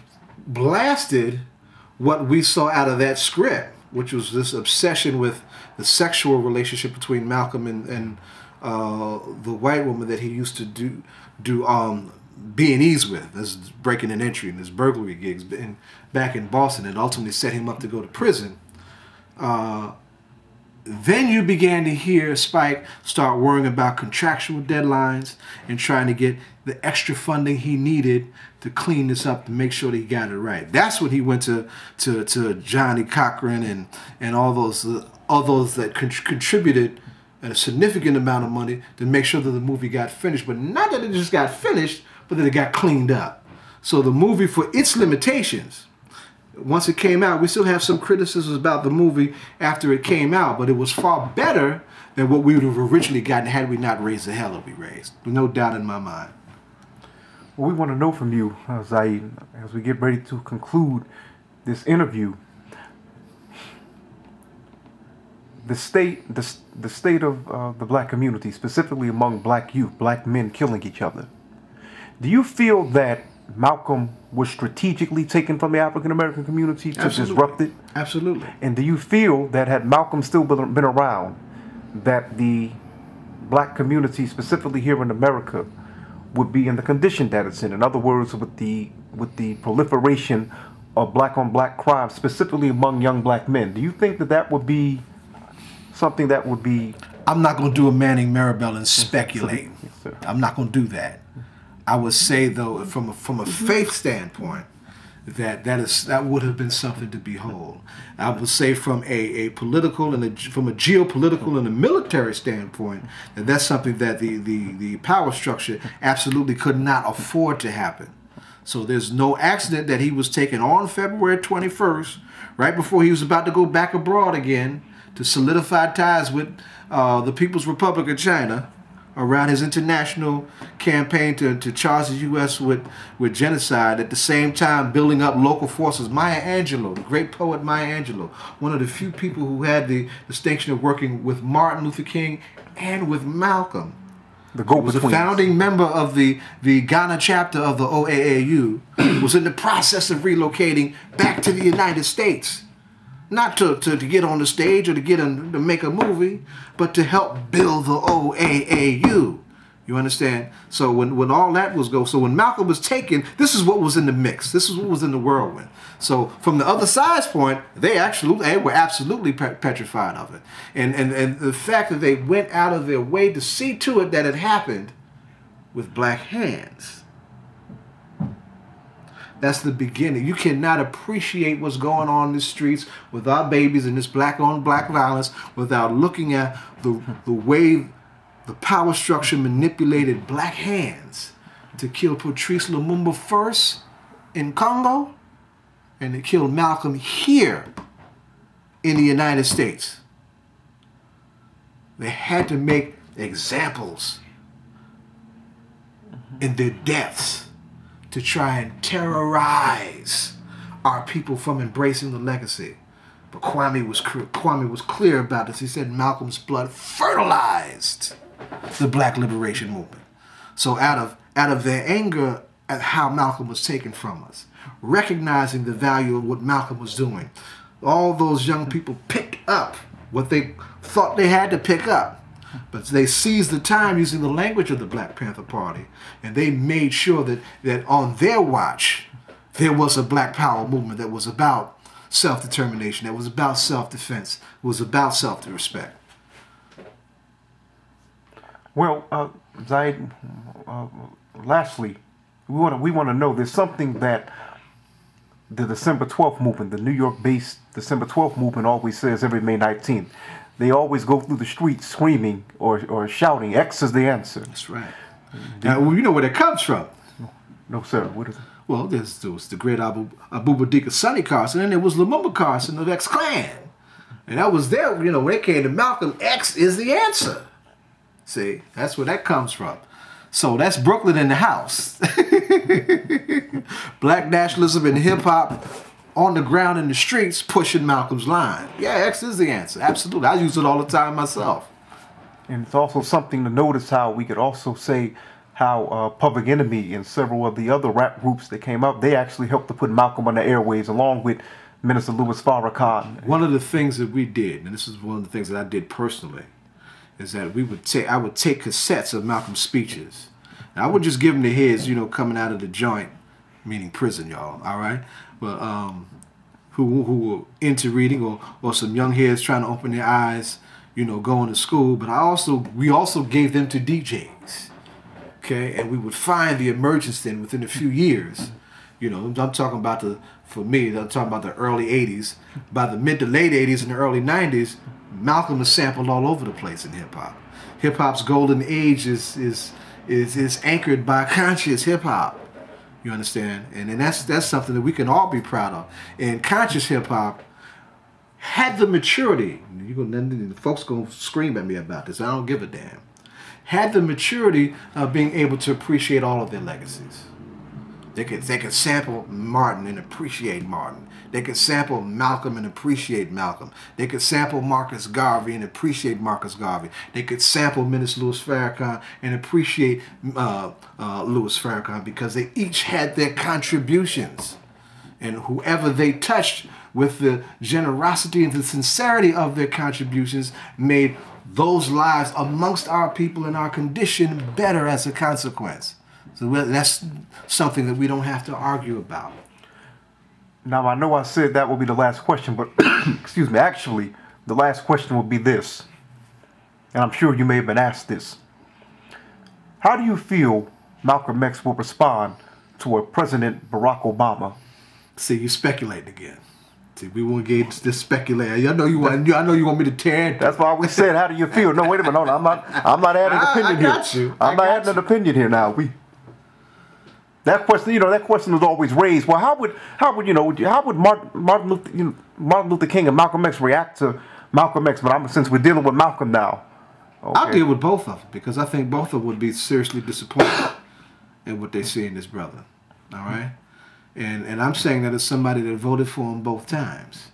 blasted what we saw out of that script, which was this obsession with the sexual relationship between Malcolm and the white woman that he used to do B&Es with, this breaking and entry and this burglary gigs back in Boston, and ultimately set him up to go to prison. Then you began to hear Spike start worrying about contractual deadlines and trying to get the extra funding he needed to clean this up, to make sure that he got it right. That's when he went to Johnny Cochran and all those that contributed a significant amount of money to make sure that the movie got finished. But not that it just got finished, but that it got cleaned up. So the movie, for its limitations, once it came out, we still have some criticisms about the movie after it came out, but it was far better than what we would have originally gotten had we not raised the hell that we raised. No doubt in my mind. Well, we want to know from you, Zaid, as we get ready to conclude this interview, the state of the black community, specifically among black youth, black men killing each other. Do you feel that Malcolm was strategically taken from the African American community to disrupt it? Absolutely. And do you feel that had Malcolm still been around, that the black community, specifically here in America, would be in the condition that it's in? In other words, with the proliferation of black-on-black crime, specifically among young black men, do you think that would be something that would be... I'm not going to do a Manning Marabelle and speculate. Yes, sir. I'm not going to do that. I would say, though, from a faith standpoint, that would have been something to behold. I would say from a political and from a geopolitical and a military standpoint, that's something that the power structure absolutely could not afford to happen. So there's no accident that he was taken on February 21st, right before he was about to go back abroad again to solidify ties with the People's Republic of China, around his international campaign to charge the U.S. with genocide, at the same time building up local forces. Maya Angelou, the great poet Maya Angelou, one of the few people who had the distinction of working with Martin Luther King and with Malcolm. The go-betweens. Was a founding member of the Ghana chapter of the OAAU, was in the process of relocating back to the United States. Not to get on the stage or to make a movie, but to help build the OAAU. You understand? So when all that was so when Malcolm was taken, this is what was in the mix. This is what was in the whirlwind. So from the other side's point, they were absolutely petrified of it. And the fact that they went out of their way to see to it that it happened with black hands. That's the beginning. You cannot appreciate what's going on in the streets with our babies and this black-on-black violence without looking at the way the power structure manipulated black hands to kill Patrice Lumumba first in Congo, and to kill Malcolm here in the United States. They had to make examples in their deaths to try and terrorize our people from embracing the legacy. But Kwame was clear about this. He said Malcolm's blood fertilized the black liberation movement. So out of their anger at how Malcolm was taken from us, recognizing the value of what Malcolm was doing, all those young people picked up what they thought they had to pick up. But they seized the time using the language of the Black Panther Party, and they made sure that on their watch, there was a Black Power movement that was about self-determination, that was about self-defense, was about self-respect. Well, Zaid, lastly, we want to know, there's something that the December 12th movement, the New York-based December 12th movement always says every May 19th. They always go through the streets screaming or shouting, X is the answer. That's right. Now, well, you know where that comes from. No, sir. What is it? Well, there was the great Abubakar Sonny Carson, and there was Lumumba Carson of X-Clan. And that was there, you know, when it came to Malcolm, X is the answer. See, that's where that comes from. So that's Brooklyn in the house. Black nationalism and hip-hop on the ground in the streets pushing Malcolm's line. Yeah, X is the answer. Absolutely. I use it all the time myself. And it's also something to notice how we could also say how Public Enemy and several of the other rap groups that came up, they actually helped to put Malcolm on the airwaves along with Minister Louis Farrakhan. One of the things that we did, and this is one of the things that I did personally, is that I would take cassettes of Malcolm's speeches. And I would just give them to his, you know, coming out of the joint, meaning prison, y'all, all right? But who were into reading, or some young heads trying to open their eyes, you know, going to school. But we also gave them to DJs, okay? And we would find the emergence then within a few years. You know, I'm talking about for me, I'm talking about the early 80s. By the mid to late 80s and the early 90s, Malcolm is sampled all over the place in hip-hop. Hip-hop's golden age is anchored by conscious hip-hop. You understand? And that's something that we can all be proud of. And conscious hip-hop had the maturity. The folks going to scream at me about this. I don't give a damn. Had the maturity of being able to appreciate all of their legacies. They could sample Martin and appreciate Martin. They could sample Malcolm and appreciate Malcolm. They could sample Marcus Garvey and appreciate Marcus Garvey. They could sample Minister Louis Farrakhan and appreciate Louis Farrakhan, because they each had their contributions. And whoever they touched with the generosity and the sincerity of their contributions made those lives amongst our people and our condition better as a consequence. So that's something that we don't have to argue about. Now, I know I said that will be the last question, but excuse me, actually, the last question will be this. And I'm sure you may have been asked this. How do you feel Malcolm X will respond to a President Barack Obama? See, you speculating again. See, we won't get into this speculating. I know you want me to tear it. That's why we said, how do you feel? No, wait a minute. No, I'm not adding an opinion here. I got you. I'm not adding an opinion here now. That question is always raised. Well, how would Martin Luther King and Malcolm X react to Malcolm X? But since we're dealing with Malcolm now, okay. I'll deal with both of them, because I think both of them would be seriously disappointed in what they see in this brother. All right, and I'm saying that as somebody that voted for him both times,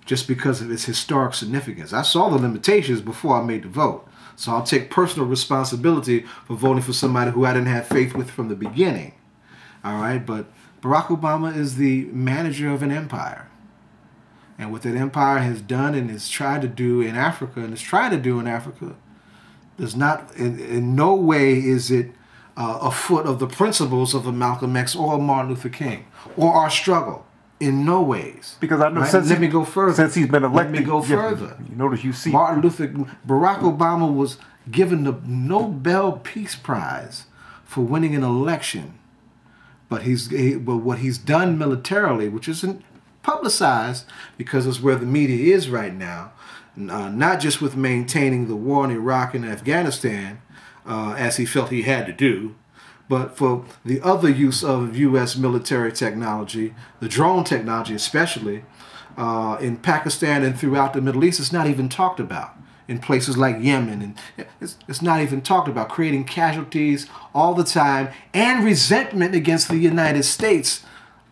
just because of its historic significance. I saw the limitations before I made the vote, so I'll take personal responsibility for voting for somebody who I didn't have faith with from the beginning. All right, but Barack Obama is the manager of an empire. And what that empire has done and has tried to do in Africa, does not, in no way is it afoot of the principles of a Malcolm X or a Martin Luther King or our struggle. In no ways. Because I know, right? Let me go further. Since he's been elected. Let me go further. You notice you see Barack Obama was given the Nobel Peace Prize for winning an election. But what he's done militarily, which isn't publicized because it's where the media is right now, not just with maintaining the war in Iraq and Afghanistan, as he felt he had to do, but for the other use of U.S. military technology, the drone technology especially, in Pakistan and throughout the Middle East, it's not even talked about. In places like Yemen, and it's not even talked about, creating casualties all the time and resentment against the United States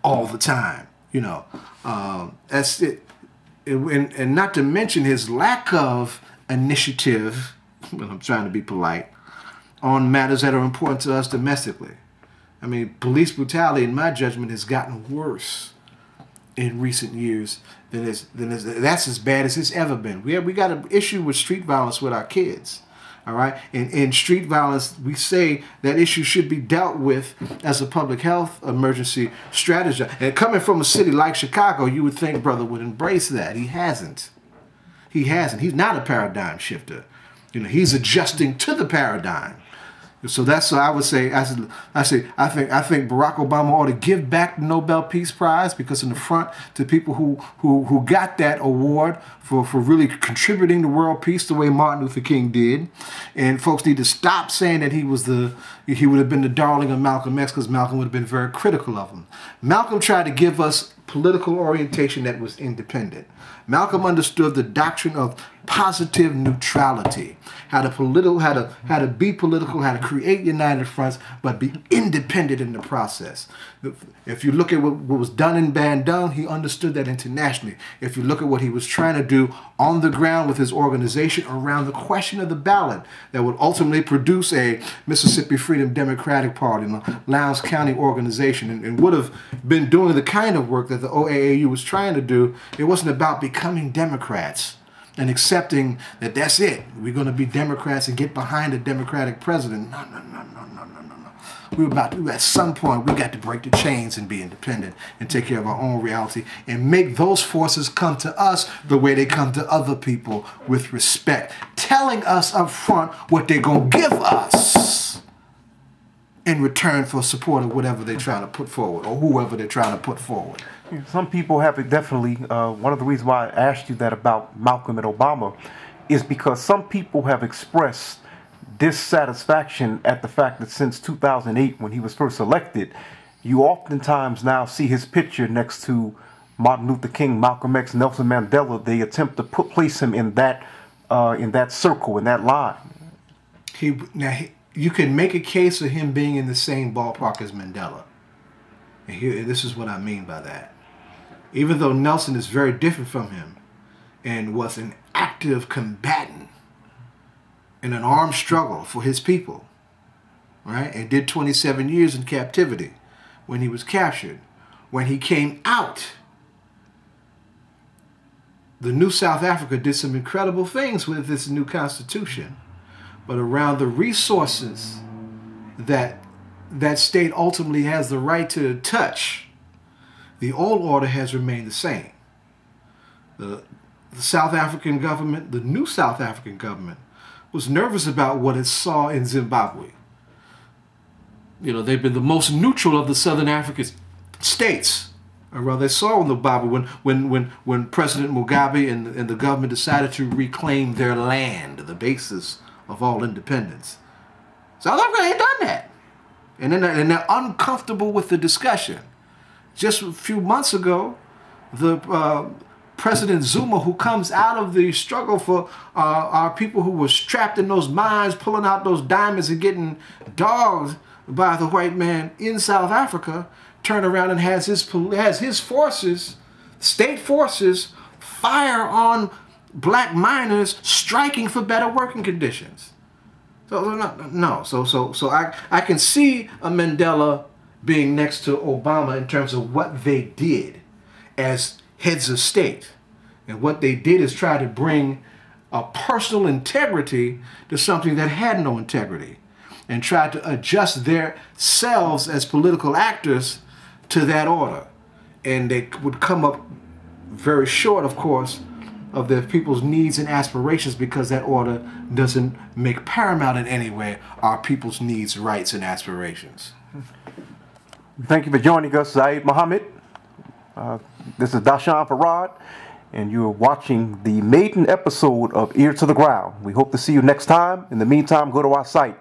all the time. You know, that's it. And not to mention his lack of initiative, well, I'm trying to be polite, on matters that are important to us domestically. I mean, police brutality, in my judgment, has gotten worse in recent years that's as bad as it's ever been. We got an issue with street violence with our kids. All right. And in street violence, we say that issue should be dealt with as a public health emergency strategy. And coming from a city like Chicago, you would think brother would embrace that. He hasn't. He hasn't. He's not a paradigm shifter. You know, he's adjusting to the paradigm. So that's what I would say. I think Barack Obama ought to give back the Nobel Peace Prize, because in the front to people who got that award for really contributing to world peace the way Martin Luther King did, and folks need to stop saying that he would have been the darling of Malcolm X, because Malcolm would have been very critical of him. Malcolm tried to give us political orientation that was independent. Malcolm understood the doctrine of positive neutrality, how to be political, how to create united fronts, but be independent in the process. If you look at what was done in Bandung, he understood that internationally. If you look at what he was trying to do on the ground with his organization around the question of the ballot that would ultimately produce a Mississippi Freedom Democratic Party, a Lowndes County organization, and would have been doing the kind of work that the OAAU was trying to do, it wasn't about becoming Democrats and accepting that that's it. We're going to be Democrats and get behind a Democratic president. No. At some point, we got to break the chains and be independent and take care of our own reality and make those forces come to us the way they come to other people, with respect, telling us up front what they're going to give us in return for support of whatever they're trying to put forward, or whoever they're trying to put forward. Some people have it definitely. One of the reasons why I asked you that about Malcolm and Obama is because some people have expressed dissatisfaction at the fact that since 2008, when he was first elected, you oftentimes now see his picture next to Martin Luther King, Malcolm X, Nelson Mandela. They attempt to place him in that circle, in that line. You can make a case for him being in the same ballpark as Mandela. And this is what I mean by that. Even though Nelson is very different from him and was an active combatant in an armed struggle for his people, right? And did 27 years in captivity when he was captured. When he came out, the new South Africa did some incredible things with this new constitution. But around the resources that that state ultimately has the right to touch, the old order has remained the same. The South African government, the new South African government, was nervous about what it saw in Zimbabwe. You know, they've been the most neutral of the Southern African states. Or rather, they saw in Zimbabwe when President Mugabe and the government decided to reclaim their land, the basis of all independence. South Africa ain't done that. And they're uncomfortable with the discussion. Just a few months ago, the President Zuma, who comes out of the struggle for our people who were trapped in those mines, pulling out those diamonds and getting dogged by the white man in South Africa, turned around and has his forces, state forces, fire on black miners striking for better working conditions. So I can see a Mandela being next to Obama in terms of what they did as heads of state. And what they did is try to bring a personal integrity to something that had no integrity, and tried to adjust their selves as political actors to that order. And they would come up very short, of course, of their people's needs and aspirations, because that order doesn't make paramount in any way our people's needs, rights, and aspirations. Thank you for joining us, Zaid Muhammad. This is Dashan Farad, and you're watching the maiden episode of Ear to the Ground. We hope to see you next time. In the meantime, go to our site,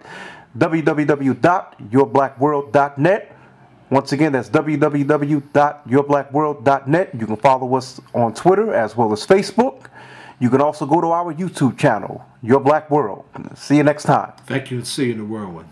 www.yourblackworld.net. Once again, that's www.yourblackworld.net. You can follow us on Twitter as well as Facebook. You can also go to our YouTube channel, Your Black World. See you next time. Thank you, and see you in the whirlwind.